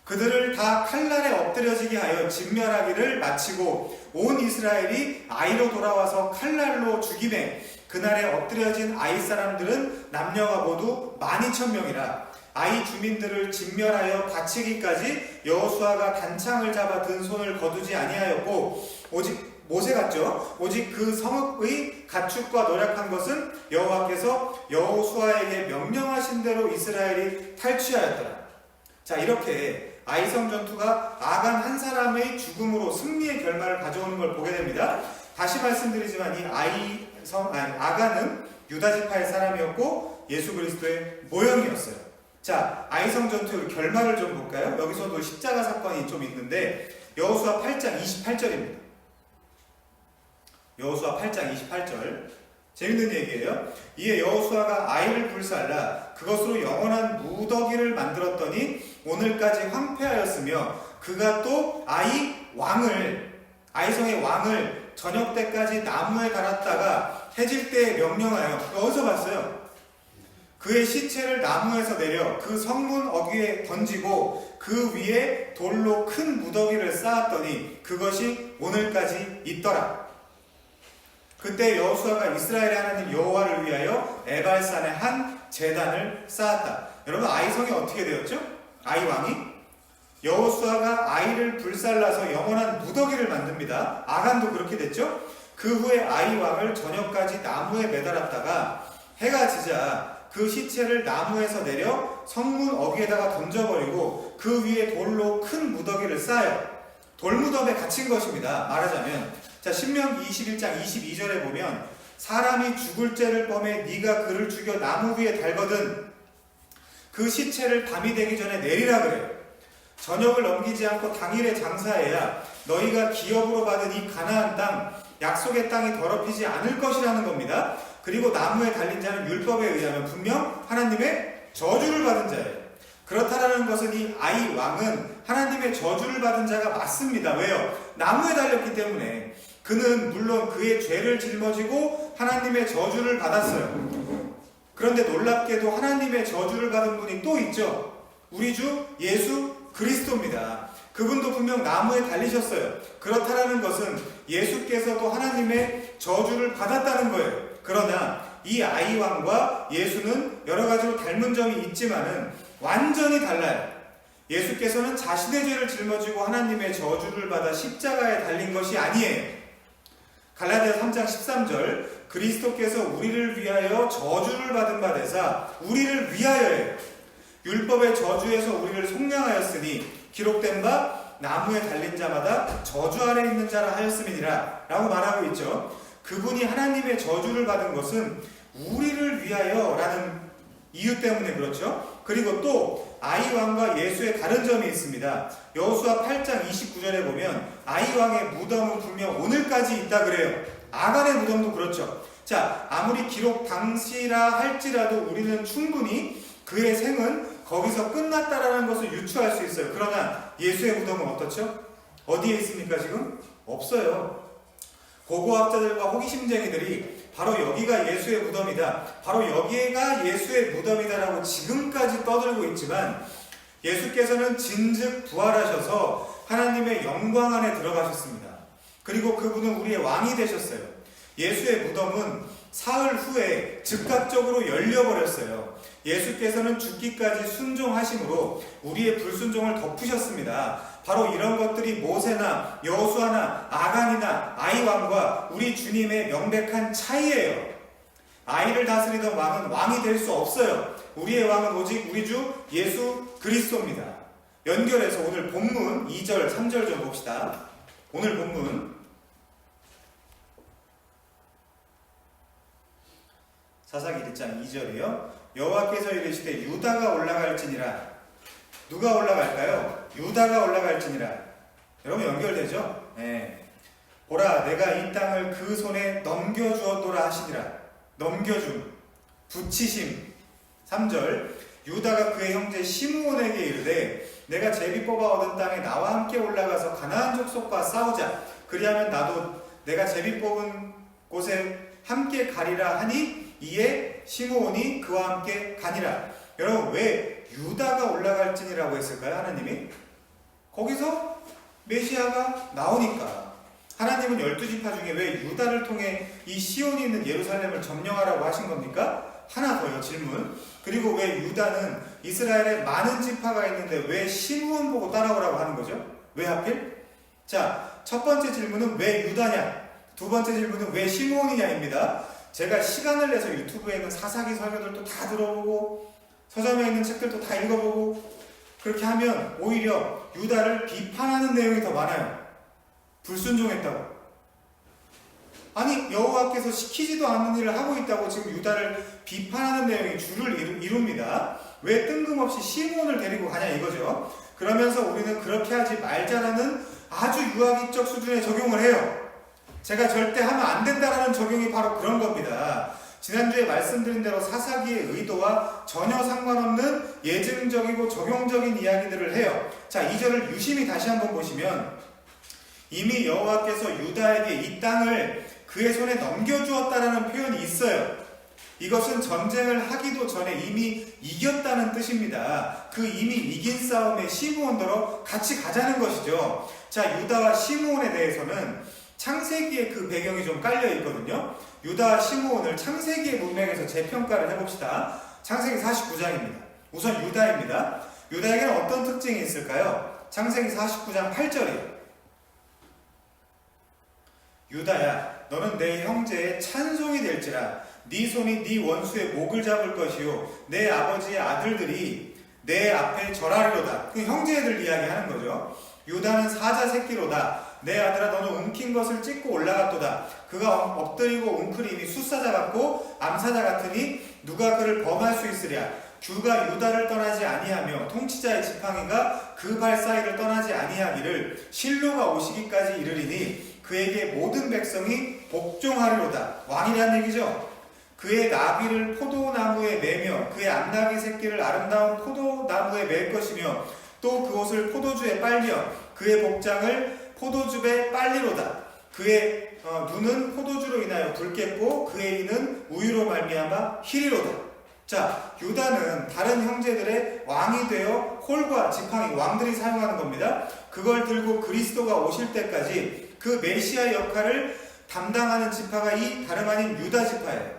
그들을 다 칼날에 엎드려지게 하여 진멸하기를 마치고 온 이스라엘이 아이로 돌아와서 칼날로 죽이매 그날에 엎드려진 아이 사람들은 남녀가 모두 12,000명이라. 아이 주민들을 진멸하여 다치기까지 여호수아가 단창을 잡아 든 손을 거두지 아니하였고 오직 모세 같죠. 오직 그 성읍의 가축과 노력한 것은 여호와께서 여호수아에게 명령하신 대로 이스라엘이 탈취하였더라. 자, 이렇게 아이성 전투가 아간 한 사람의 죽음으로 승리의 결말을 가져오는 걸 보게 됩니다. 다시 말씀드리지만 이 아간은 유다 지파의 사람이었고 예수 그리스도의 모형이었어요. 자, 아이성 전투의 결말을 좀 볼까요? 여기서도 십자가 사건이 좀 있는데 여호수아 8장 28절입니다. 여호수아 8장 28절 재밌는 얘기예요. 이에 여호수아가 아이를 불살라 그것으로 영원한 무더기를 만들었더니 오늘까지 황폐하였으며 그가 또 아이성의 왕을 저녁 때까지 나무에 달았다가 해질 때에 명령하여, 어디서 봤어요? 그의 시체를 나무에서 내려 그 성문 어귀에 던지고 그 위에 돌로 큰 무더기를 쌓았더니 그것이 오늘까지 있더라. 그때 여호수아가 이스라엘의 하나님 여호와를 위하여 에발산에 한 제단을 쌓았다. 여러분, 아이성이 어떻게 되었죠? 아이왕이 여호수아가 아이를 불살라서 영원한 무더기를 만듭니다. 아간도 그렇게 됐죠? 그 후에 아이왕을 저녁까지 나무에 매달았다가 해가 지자 그 시체를 나무에서 내려 성문 어귀에다가 던져버리고 그 위에 돌로 큰 무더기를 쌓아요. 돌무덤에 갇힌 것입니다. 말하자면 자, 신명기 21장 22절에 보면 사람이 죽을 죄를 범해 네가 그를 죽여 나무 위에 달거든 그 시체를 밤이 되기 전에 내리라 그래요. 저녁을 넘기지 않고 당일에 장사해야 너희가 기업으로 받은 이 가나안 땅 약속의 땅이 더럽히지 않을 것이라는 겁니다. 그리고 나무에 달린 자는 율법에 의하면 분명 하나님의 저주를 받은 자예요. 그렇다라는 것은 이 아이 왕은 하나님의 저주를 받은 자가 맞습니다. 왜요? 나무에 달렸기 때문에. 그는 물론 그의 죄를 짊어지고 하나님의 저주를 받았어요. 그런데 놀랍게도 하나님의 저주를 받은 분이 또 있죠. 우리 주 예수 그리스도입니다. 그분도 분명 나무에 달리셨어요. 그렇다라는 것은 예수께서도 하나님의 저주를 받았다는 거예요. 그러나 이 아이왕과 예수는 여러 가지로 닮은 점이 있지만은 완전히 달라요. 예수께서는 자신의 죄를 짊어지고 하나님의 저주를 받아 십자가에 달린 것이 아니에요. 갈라디아 3장 13절 그리스도께서 우리를 위하여 저주를 받은 바 되사 우리를 위하여예요. 율법의 저주에서 우리를 속량하였으니 기록된 바 나무에 달린 자마다 저주 아래 있는 자라 하였음이니라 라고 말하고 있죠. 그분이 하나님의 저주를 받은 것은 우리를 위하여 라는 이유 때문에 그렇죠. 그리고 또 아이왕과 예수의 다른 점이 있습니다. 여호수아 8장 29절에 보면 아이왕의 무덤은 분명 오늘까지 있다 그래요. 아간의 무덤도 그렇죠. 자, 아무리 기록 당시라 할지라도 우리는 충분히 그의 생은 거기서 끝났다라는 것을 유추할 수 있어요. 그러나 예수의 무덤은 어떻죠? 어디에 있습니까 지금? 없어요. 고고학자들과 호기심쟁이들이 바로 여기가 예수의 무덤이다, 바로 여기가 예수의 무덤이다라고 지금까지 떠들고 있지만 예수께서는 진즉 부활하셔서 하나님의 영광 안에 들어가셨습니다. 그리고 그분은 우리의 왕이 되셨어요. 예수의 무덤은 사흘 후에 즉각적으로 열려버렸어요. 예수께서는 죽기까지 순종하심으로 우리의 불순종을 덮으셨습니다. 바로 이런 것들이 모세나 여호수아나 아간이나 아이왕과 우리 주님의 명백한 차이예요. 아이를 다스리던 왕은 왕이 될 수 없어요. 우리의 왕은 오직 우리 주 예수 그리스도입니다. 연결해서 오늘 본문 2절 3절 좀 봅시다. 오늘 본문 사사기 1장 2절이요. 여호와께서 이르시되 유다가 올라갈지니라. 누가 올라갈까요? 유다가 올라갈지니라. 여러분 연결되죠? 네. 보라 내가 이 땅을 그 손에 넘겨주었노라 하시니라. 넘겨줌, 붙이심. 3절 유다가 그의 형제 시므온에게 이르되 내가 제비 뽑아 얻은 땅에 나와 함께 올라가서 가나안 족속과 싸우자. 그리하면 나도 내가 제비 뽑은 곳에 함께 가리라 하니 이에 시므온이 그와 함께 가니라. 여러분 왜 유다가 올라갈지니라고 했을까요? 하나님이 거기서 메시아가 나오니까. 하나님은 12지파 중에 왜 유다를 통해 이 시온이 있는 예루살렘을 점령하라고 하신 겁니까? 하나 더요, 질문. 그리고 왜 유다는 이스라엘에 많은 지파가 있는데 왜 시므온 보고 따라오라고 하는 거죠? 왜 하필? 자, 첫 번째 질문은 왜 유다냐? 두 번째 질문은 왜 시므온이냐입니다. 제가 시간을 내서 유튜브에 있는 사사기 설교들도 다 들어보고 서점에 있는 책들도 다 읽어보고 그렇게 하면 오히려 유다를 비판하는 내용이 더 많아요. 불순종했다고. 아니, 여호와께서 시키지도 않는 일을 하고 있다고 지금 유다를 비판하는 내용이 주를 이룹니다. 왜 뜬금없이 시므온을 데리고 가냐 이거죠. 그러면서 우리는 그렇게 하지 말자라는 아주 유아기적 수준의 적용을 해요. 제가 절대 하면 안 된다라는 적용이 바로 그런 겁니다. 지난주에 말씀드린 대로 사사기의 의도와 전혀 상관없는 예증적이고 적용적인 이야기들을 해요. 자, 2절을 유심히 다시 한번 보시면 이미 여호와께서 유다에게 이 땅을 그의 손에 넘겨주었다라는 표현이 있어요. 이것은 전쟁을 하기도 전에 이미 이겼다는 뜻입니다. 그 이미 이긴 싸움에 시므온더러 같이 가자는 것이죠. 자, 유다와 시므온에 대해서는 창세기의 그 배경이 좀 깔려 있거든요. 유다와 시므온을 창세기의 문맥에서 재평가를 해봅시다. 창세기 49장입니다. 우선 유다입니다. 유다에게는 어떤 특징이 있을까요? 창세기 49장 8절이에요. 유다야, 너는 내 형제의 찬송이 될지라. 네 손이 네 원수의 목을 잡을 것이요 내 아버지의 아들들이 내 앞에 절하리로다. 그 형제들 이야기하는 거죠. 유다는 사자 새끼로다. 내 아들아, 너는 움킨 것을 찢고 올라갔도다. 그가 엎드리고 웅크림이 숫사자 같고 암사자 같으니 누가 그를 범할 수 있으랴. 주가 유다를 떠나지 아니하며 통치자의 지팡이가 그 발 사이를 떠나지 아니하기를 실로가 오시기까지 이르리니 그에게 모든 백성이 복종하리로다. 왕이란 얘기죠. 그의 나귀를 포도나무에 매며 그의 암나귀 새끼를 아름다운 포도나무에 맬 것이며 또 그옷을 포도주에 빨며 그의 복장을 포도즙에 빨리로다. 그의 눈은 포도주로 인하여 붉겠고 그의 이는 우유로 말미암아 희리로다. 자, 유다는 다른 형제들의 왕이 되어 홀과 지팡이, 왕들이 사용하는 겁니다. 그걸 들고 그리스도가 오실 때까지 그 메시아 역할을 담당하는 지파가 이 다름 아닌 유다 지파예요.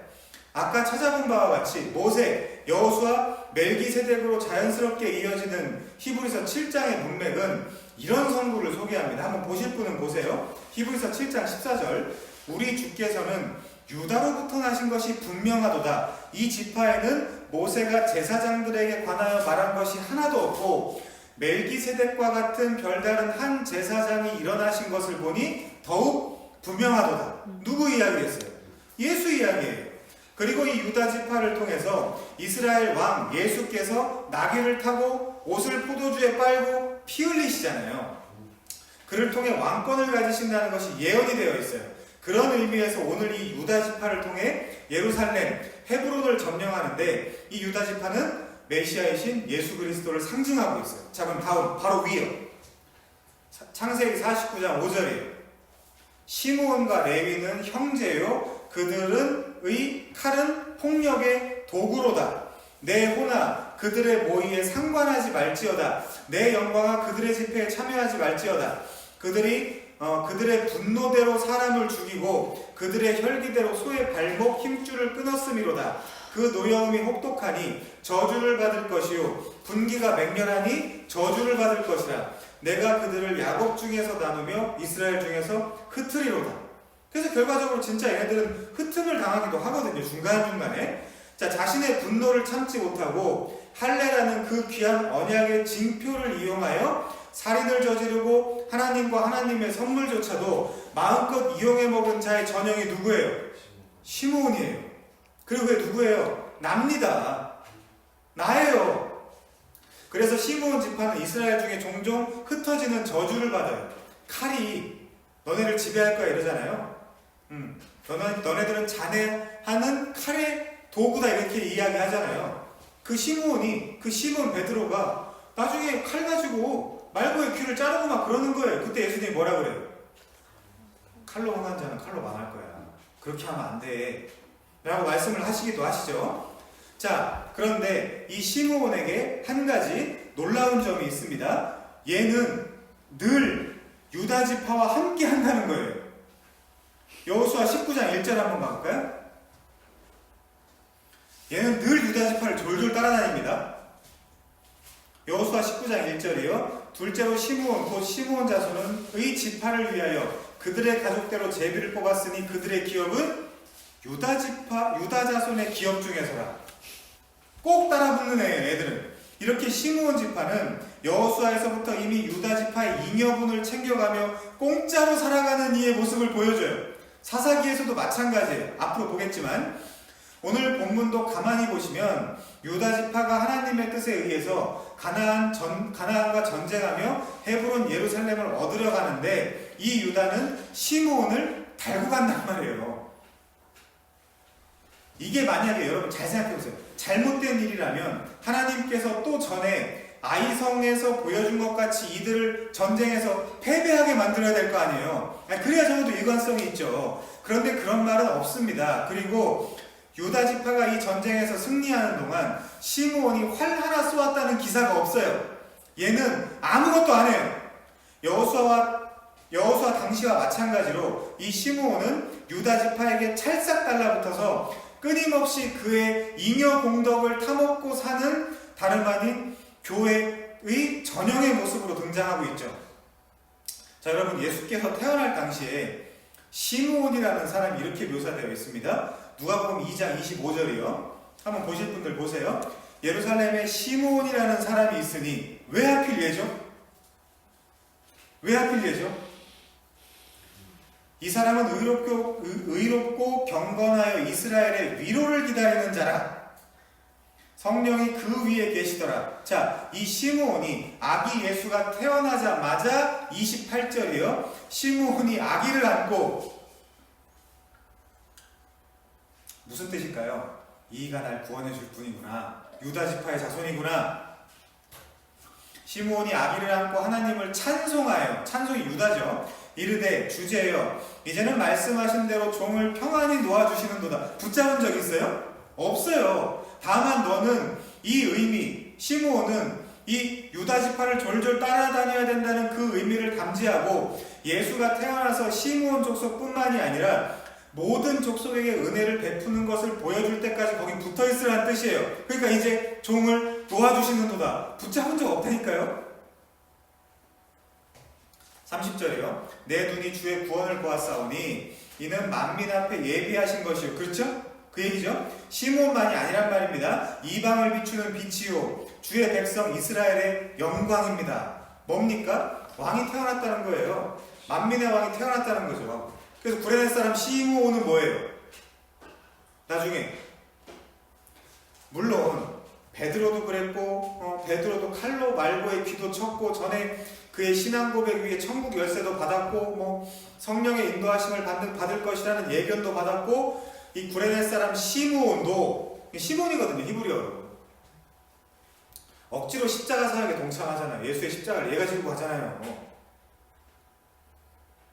아까 찾아본 바와 같이 모세, 여호수아, 멜기세덱으로 자연스럽게 이어지는 히브리서 7장의 문맥은 이런 선구를 소개합니다. 한번 보실 분은 보세요. 히브리서 7장 14절. 우리 주께서는 유다로부터 나신 것이 분명하도다. 이 지파에는 모세가 제사장들에게 관하여 말한 것이 하나도 없고 멜기세덱과 같은 별다른 한 제사장이 일어나신 것을 보니 더욱 분명하도다. 누구 이야기였어요? 예수 이야기예요. 그리고 이 유다 지파를 통해서 이스라엘 왕 예수께서 나귀를 타고 옷을 포도주에 빨고 피 흘리시잖아요. 그를 통해 왕권을 가지신다는 것이 예언이 되어 있어요. 그런 의미에서 오늘 이 유다 지파를 통해 예루살렘, 헤브론을 점령하는데 이 유다 지파는 메시아이신 예수 그리스도를 상징하고 있어요. 자, 그럼 다음 바로 위요. 창세기 49장 5절이에요. 시므온과 레위는 형제요 그들의 칼은 폭력의 도구로다. 내 호나 그들의 모의에 상관하지 말지어다. 내 영광아 그들의 집회에 참여하지 말지어다. 그들의 분노대로 사람을 죽이고 그들의 혈기대로 소의 발목 힘줄을 끊었음이로다. 그 노여움이 혹독하니 저주를 받을 것이요 분기가 맹렬하니 저주를 받을 것이라. 내가 그들을 야곱 중에서 나누며 이스라엘 중에서 흩으리로다. 그래서 결과적으로 진짜 얘네들은 흩음을 당하기도 하거든요. 중간중간에. 자, 자신의 분노를 참지 못하고 할례라는 그 귀한 언약의 징표를 이용하여 살인을 저지르고 하나님과 하나님의 선물조차도 마음껏 이용해 먹은 자의 전형이 누구예요? 시므온이에요. 그리고 그게 누구예요? 납니다. 나예요. 그래서 시므온 지파는 이스라엘 중에 종종 흩어지는 저주를 받아요. 칼이 너네를 지배할 거야 이러잖아요. 너네들은 잔해하는 칼의 도구다 이렇게 이야기하잖아요. 그 시므온이, 그 시몬 베드로가 나중에 칼 가지고 말고의 귀를 자르고 막 그러는 거예요. 그때 예수님이 뭐라 그래요? 칼로 망한 자는 칼로 망할 거야. 그렇게 하면 안 돼. 라고 말씀을 하시기도 하시죠. 자, 그런데 이 시므온에게 한 가지 놀라운 점이 있습니다. 얘는 늘 유다 지파와 함께 한다는 거예요. 여호수아 19장 1절 한번 가볼까요? 얘는 늘 유다 지파를 졸졸 따라다닙니다. 여호수아 19장 1절이요. 둘째로 시므온 곧 시므온 자손의 지파를 위하여 그들의 가족대로 제비를 뽑았으니 그들의 기업은 유다 자손의 기업 중에서라. 꼭 따라붙는 애들은. 이렇게 시므온 지파는 여호수아에서부터 이미 유다 지파의 잉여분을 챙겨가며 공짜로 살아가는 이의 모습을 보여줘요. 사사기에서도 마찬가지예요. 앞으로 보겠지만 오늘 본문도 가만히 보시면 유다 지파가 하나님의 뜻에 의해서 가나안과 전쟁하며 헤브론 예루살렘을 얻으려 가는데 이 유다는 시므온을 달고 간단 말이에요. 이게 만약에 여러분 잘 생각해보세요. 잘못된 일이라면 하나님께서 또 전에 아이성에서 보여준 것 같이 이들을 전쟁에서 패배하게 만들어야 될 거 아니에요. 그래야 적어도 일관성이 있죠. 그런데 그런 말은 없습니다. 그리고 유다 지파가 이 전쟁에서 승리하는 동안 시므온이 활 하나 쏘았다는 기사가 없어요. 얘는 아무것도 안 해요. 여호수아 당시와 마찬가지로 이 시므온은 유다 지파에게 찰싹 달라붙어서 끊임없이 그의 잉여 공덕을 타먹고 사는 다름 아닌 교회의 전형의 모습으로 등장하고 있죠. 자, 여러분, 예수께서 태어날 당시에 시므온이라는 사람이 이렇게 묘사되어 있습니다. 누가복음 2장 25절이요. 한번 보실 분들 보세요. 예루살렘에 시므온이라는 사람이 있으니 왜 하필 얘죠? 왜 하필 얘죠? 이 사람은 의롭고 경건하여 이스라엘의 위로를 기다리는 자라. 성령이 그 위에 계시더라. 자, 이 시므온이 아기 예수가 태어나자마자 28절이요. 시므온이 아기를 안고 무슨 뜻일까요? 이가 날 구원해 줄 분이구나. 유다 지파의 자손이구나. 시므온이 아기를 안고 하나님을 찬송하여, 찬송이 유다죠. 이르되 주제여 이제는 말씀하신 대로 종을 평안히 놓아주시는도다. 붙잡은 적 있어요? 없어요. 다만 너는 이 의미, 시므온은 이 유다 지파를 졸졸 따라다녀야 된다는 그 의미를 감지하고 예수가 태어나서 시므온 족속뿐만이 아니라 모든 족속에게 은혜를 베푸는 것을 보여줄 때까지 거기 붙어있으라는 뜻이에요. 그러니까 이제 종을 놓아주시는도다. 붙잡은 적 없다니까요. 30절이요. 내 눈이 주의 구원을 보았사오니 이는 만민 앞에 예비하신 것이요. 그렇죠? 그 얘기죠. 시므온만이 아니란 말입니다. 이방을 비추는 빛이요 주의 백성 이스라엘의 영광입니다. 뭡니까? 왕이 태어났다는 거예요. 만민의 왕이 태어났다는 거죠. 그래서 구레네 사람 시므온은 뭐예요? 나중에 물론 베드로도 그랬고 베드로도 칼로 말고의 귀도 쳤고 전에 그의 신앙 고백 위에 천국 열쇠도 받았고 성령의 인도하심을 받을 것이라는 예견도 받았고 이 구레네 사람 시므온도 시몬이거든요. 히브리어로 억지로 십자가 사역에 동참하잖아요. 예수의 십자가를 얘가 지고 가잖아요.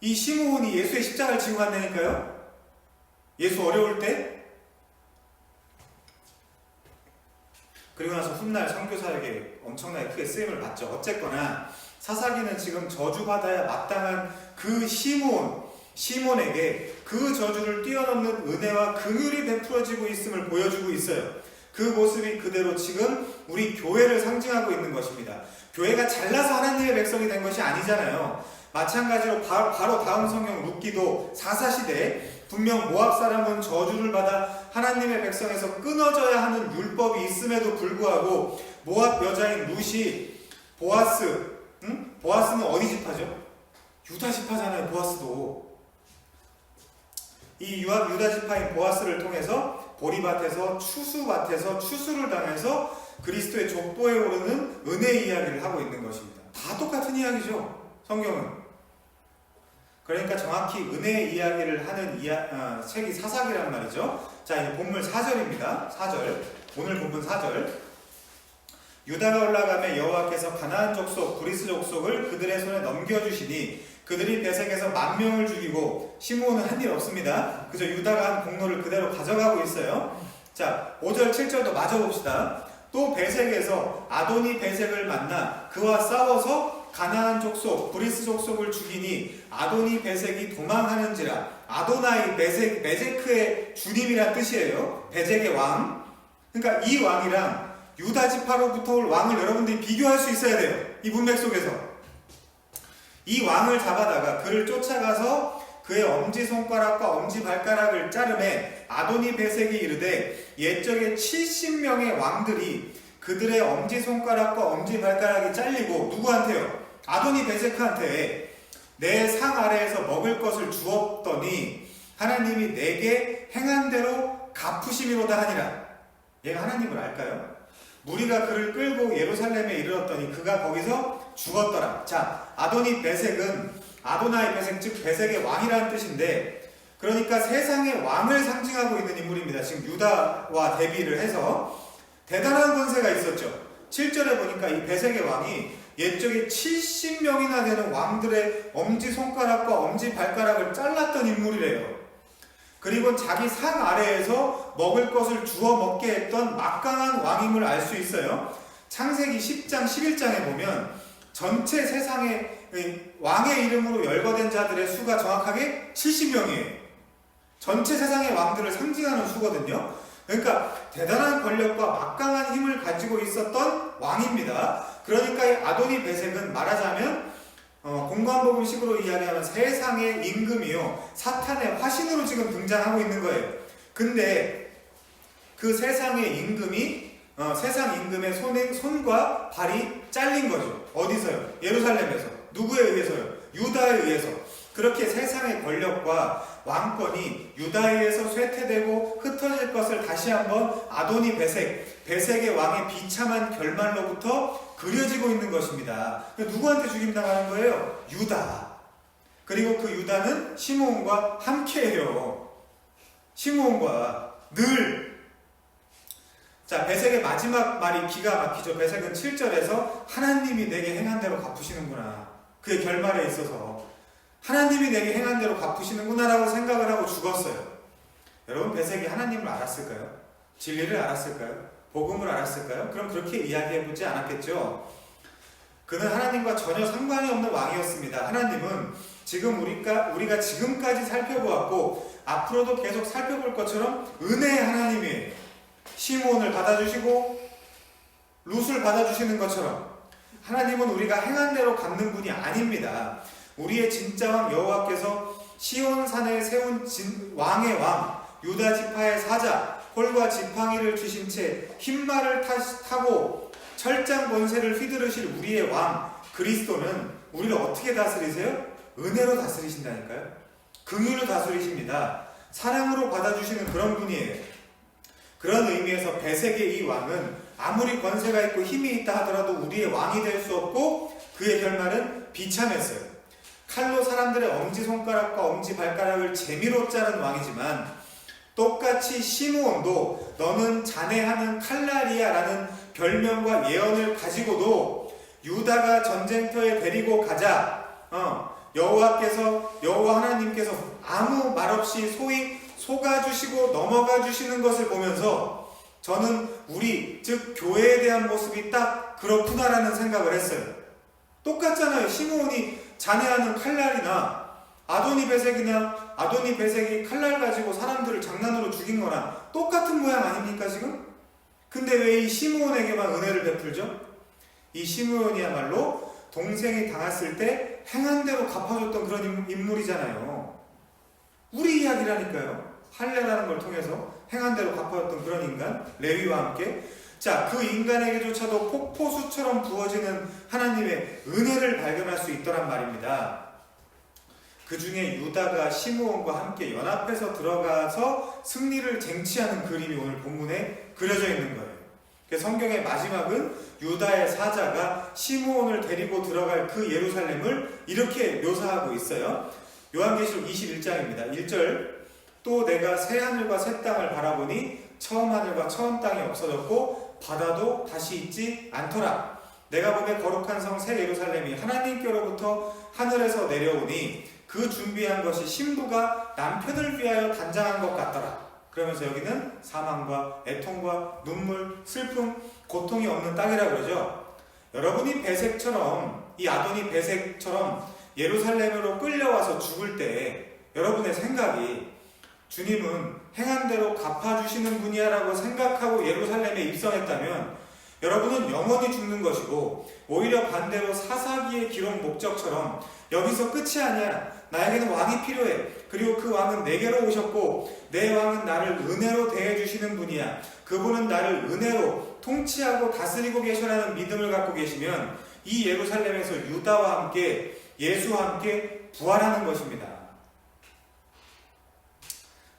이 시므온이 예수의 십자가를 지고 간다니까요. 예수 어려울 때. 그리고 나서 훗날 선교사에게 엄청나게 크게 쓰임을 받죠. 어쨌거나 사사기는 지금 저주받아야 마땅한 그 시몬에게 그 저주를 뛰어넘는 은혜와 긍휼이 베풀어지고 있음을 보여주고 있어요. 그 모습이 그대로 지금 우리 교회를 상징하고 있는 것입니다. 교회가 잘나서 하나님의 백성이 된 것이 아니잖아요. 마찬가지로 바로 다음 성경 룻기도 사사시대에 분명 모압 사람은 저주를 받아 하나님의 백성에서 끊어져야 하는 율법이 있음에도 불구하고 모압 여자인 룻이 보아스는 어디 지파죠? 유다 지파잖아요. 보아스도 이 유다 지파인 보아스를 통해서 보리밭에서 추수를 당해서 그리스도의 족보에 오르는 은혜 이야기를 하고 있는 것입니다. 다 똑같은 이야기죠. 성경은. 그러니까 정확히 은혜의 이야기를 하는 책이 사사기란 말이죠. 자, 이제 본문 4절입니다. 4절. 오늘 본문 4절. 유다가 올라가며 여호와께서 가나안 족속 브리스 족속을 그들의 손에 넘겨주시니 그들이 베색에서 10,000명을 죽이고 시므온은 한 일 없습니다. 그저 유다가 한 공로를 그대로 가져가고 있어요. 자, 5절 7절도 마저 봅시다. 또 베색에서 아도니 베색을 만나 그와 싸워서 가나안 족속 브리스 족속을 죽이니 아도니 베색이 도망하는지라. 아도나이 베제크의 주님이란 뜻이에요. 베zek의 왕. 그러니까 이 왕이랑 유다 지파로부터 올 왕을 여러분들이 비교할 수 있어야 돼요. 이 문맥 속에서. 이 왕을 잡아다가 그를 쫓아가서 그의 엄지손가락과 엄지발가락을 자르매 아도니 베섹이 이르되 옛적에 70명의 왕들이 그들의 엄지손가락과 엄지발가락이 잘리고 누구한테요? 아도니 베섹한테 내 상 아래에서 먹을 것을 주었더니 하나님이 내게 행한 대로 갚으심이로다 하니라. 얘가 하나님을 알까요? 무리가 그를 끌고 예루살렘에 이르렀더니 그가 거기서 죽었더라. 자, 아도니 베섹은 아도나이 베섹, 즉 베섹의 왕이라는 뜻인데, 그러니까 세상의 왕을 상징하고 있는 인물입니다. 지금 유다와 대비를 해서 대단한 권세가 있었죠. 7절에 보니까 이 베섹의 왕이 옛적에 70명이나 되는 왕들의 엄지손가락과 엄지발가락을 잘랐던 인물이래요. 그리고 자기 상 아래에서 먹을 것을 주워 먹게 했던 막강한 왕임을 알 수 있어요. 창세기 10장 11장에 보면 전체 세상의 왕의 이름으로 열거된 자들의 수가 정확하게 70명이에요. 전체 세상의 왕들을 상징하는 수거든요. 그러니까 대단한 권력과 막강한 힘을 가지고 있었던 왕입니다. 그러니까 이 아도니 베섹은 말하자면 공관복음식으로 이야기하면 세상의 임금이요, 사탄의 화신으로 지금 등장하고 있는 거예요. 근데 그 세상의 임금이 세상 임금의 손과 발이 잘린 거죠. 어디서요? 예루살렘에서. 누구에 의해서요? 유다에 의해서. 그렇게 세상의 권력과 왕권이 유다에 의해서 쇠퇴되고 흩어질 것을 다시 한번 아도니 베섹의 왕의 비참한 결말로부터 그려지고 있는 것입니다. 누구한테 죽임당하는 거예요? 유다. 그리고 그 유다는 시므온과 함께해요. 시므온과 늘. 자, 베섹의 마지막 말이 기가 막히죠. 베섹은 7절에서 하나님이 내게 행한 대로 갚으시는구나. 그의 결말에 있어서 하나님이 내게 행한 대로 갚으시는구나 라고 생각을 하고 죽었어요. 여러분, 베섹이 하나님을 알았을까요? 진리를 알았을까요? 복음을 알았을까요? 그럼 그렇게 이야기해보지 않았겠죠. 그는 하나님과 전혀 상관이 없는 왕이었습니다. 하나님은 지금 우리가 지금까지 살펴보았고 앞으로도 계속 살펴볼 것처럼 은혜의 하나님이에요. 시므온을 받아주시고 룻을 받아주시는 것처럼 하나님은 우리가 행한 대로 갚는 분이 아닙니다. 우리의 진짜 왕 여호와께서 시온산에 세운 왕의 왕, 유다 지파의 사자, 홀과 지팡이를 주신 채 흰말을 타고 철장 권세를 휘두르실 우리의 왕 그리스도는 우리를 어떻게 다스리세요? 은혜로 다스리신다니까요. 긍휼로 다스리십니다. 사랑으로 받아주시는 그런 분이에요. 그런 의미에서 베섹의 이 왕은 아무리 권세가 있고 힘이 있다 하더라도 우리의 왕이 될 수 없고 그의 결말은 비참했어요. 칼로 사람들의 엄지손가락과 엄지발가락을 재미로 자른 왕이지만 똑같이 시므온도 너는 잔해하는 칼날이야 라는 별명과 예언을 가지고도 유다가 전쟁터에 데리고 가자 여호와 하나님께서 아무 말 없이 소위 속아주시고 넘어가주시는 것을 보면서 저는 즉 교회에 대한 모습이 딱 그렇구나라는 생각을 했어요. 똑같잖아요. 시므온이 잔해하는 칼날이나 아도니 베섹이 칼날 가지고 사람들을 장난으로 죽인 거나 똑같은 모양 아닙니까 지금? 근데 왜 이 시므온에게만 은혜를 베풀죠? 이 시므온이야말로 동생이 당했을 때 행한 대로 갚아줬던 그런 인물이잖아요. 우리 이야기라니까요. 할례라는 걸 통해서 행한 대로 갚아줬던 그런 인간, 레위와 함께. 자, 그 인간에게조차도 폭포수처럼 부어지는 하나님의 은혜를 발견할 수 있더란 말입니다. 그 중에 유다가 시므온과 함께 연합해서 들어가서 승리를 쟁취하는 그림이 오늘 본문에 그려져 있는 거예요. 성경의 마지막은 유다의 사자가 시므온을 데리고 들어갈 그 예루살렘을 이렇게 묘사하고 있어요. 요한계시록 21장입니다. 1절 또 내가 새 하늘과 새 땅을 바라보니 처음 하늘과 처음 땅이 없어졌고 바다도 다시 있지 않더라. 내가 보매 거룩한 성 새 예루살렘이 하나님께로부터 하늘에서 내려오니 그 준비한 것이 신부가 남편을 위하여 단장한 것 같더라. 그러면서 여기는 사망과 애통과 눈물, 슬픔, 고통이 없는 땅이라 그러죠. 여러분이 베섹처럼, 이 아도니 베섹처럼 예루살렘으로 끌려와서 죽을 때 여러분의 생각이 주님은 행한 대로 갚아주시는 분이야라고 생각하고 예루살렘에 입성했다면 여러분은 영원히 죽는 것이고, 오히려 반대로 사사기의 기록 목적처럼 여기서 끝이 아니야. 나에게는 왕이 필요해. 그리고 그 왕은 내게로 오셨고 내 왕은 나를 은혜로 대해주시는 분이야. 그분은 나를 은혜로 통치하고 다스리고 계셔라는 믿음을 갖고 계시면 이 예루살렘에서 유다와 함께 예수와 함께 부활하는 것입니다.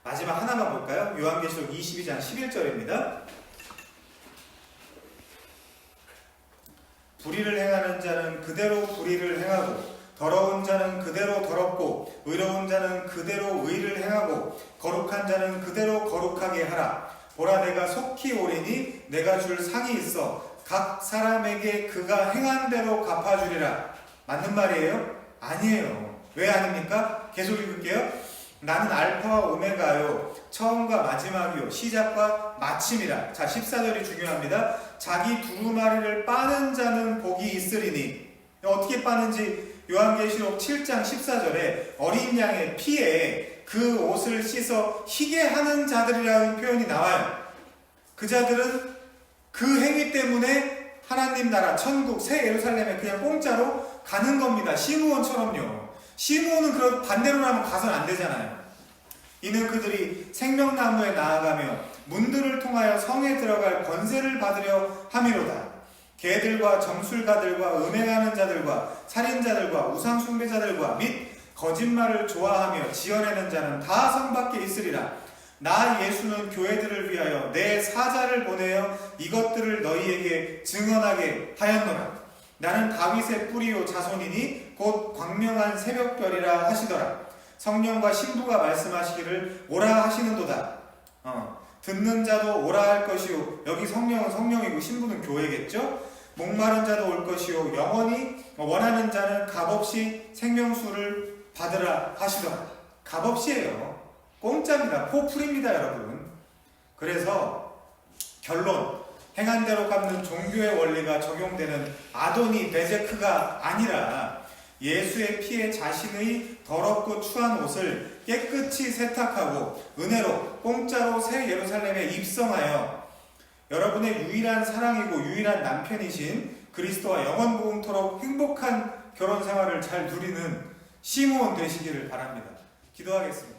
마지막 하나만 볼까요? 요한계시록 22장 11절입니다. 불의를 행하는 자는 그대로 불의를 행하고, 더러운 자는 그대로 더럽고, 의로운 자는 그대로 의를 행하고, 거룩한 자는 그대로 거룩하게 하라. 보라, 내가 속히 오리니 내가 줄 상이 있어 각 사람에게 그가 행한 대로 갚아주리라. 맞는 말이에요? 아니에요. 왜 아닙니까? 계속 읽을게요. 나는 알파와 오메가요, 처음과 마지막이요, 시작과 마침이라. 자, 14절이 중요합니다. 자기 두루마리를 빠는 자는 복이 있으리니. 어떻게 빠는지 요한계시록 7장 14절에 어린 양의 피에 그 옷을 씻어 희게 하는 자들이라는 표현이 나와요. 그 자들은 그 행위 때문에 하나님 나라 천국 새 예루살렘에 그냥 공짜로 가는 겁니다. 시므온처럼요. 시므온은 그런 반대로라면 가서는 안 되잖아요. 이는 그들이 생명나무에 나아가며 문들을 통하여 성에 들어갈 권세를 받으려 함이로다. 개들과 점술가들과 음행하는 자들과 살인자들과 우상숭배자들과 및 거짓말을 좋아하며 지어내는 자는 다 성 밖에 있으리라. 나 예수는 교회들을 위하여 내 사자를 보내어 이것들을 너희에게 증언하게 하였노라. 나는 다윗의 뿌리요 자손이니 곧 광명한 새벽별이라 하시더라. 성령과 신부가 말씀하시기를 오라 하시는도다. 듣는 자도 오라 할 것이요. 여기 성령은 성령이고 신부는 교회겠죠. 목마른 자도 올 것이요, 영원히 원하는 자는 값없이 생명수를 받으라 하시더라. 값없이에요. 공짜입니다. 포풀입니다, 여러분. 그래서 결론, 행한 대로 갚는 종교의 원리가 적용되는 아도니 베제크가 아니라 예수의 피에 자신의 더럽고 추한 옷을 깨끗이 세탁하고 은혜로 공짜로 새 예루살렘에 입성하여 여러분의 유일한 사랑이고 유일한 남편이신 그리스도와 영원무궁토록 행복한 결혼 생활을 잘 누리는 시므온 되시기를 바랍니다. 기도하겠습니다.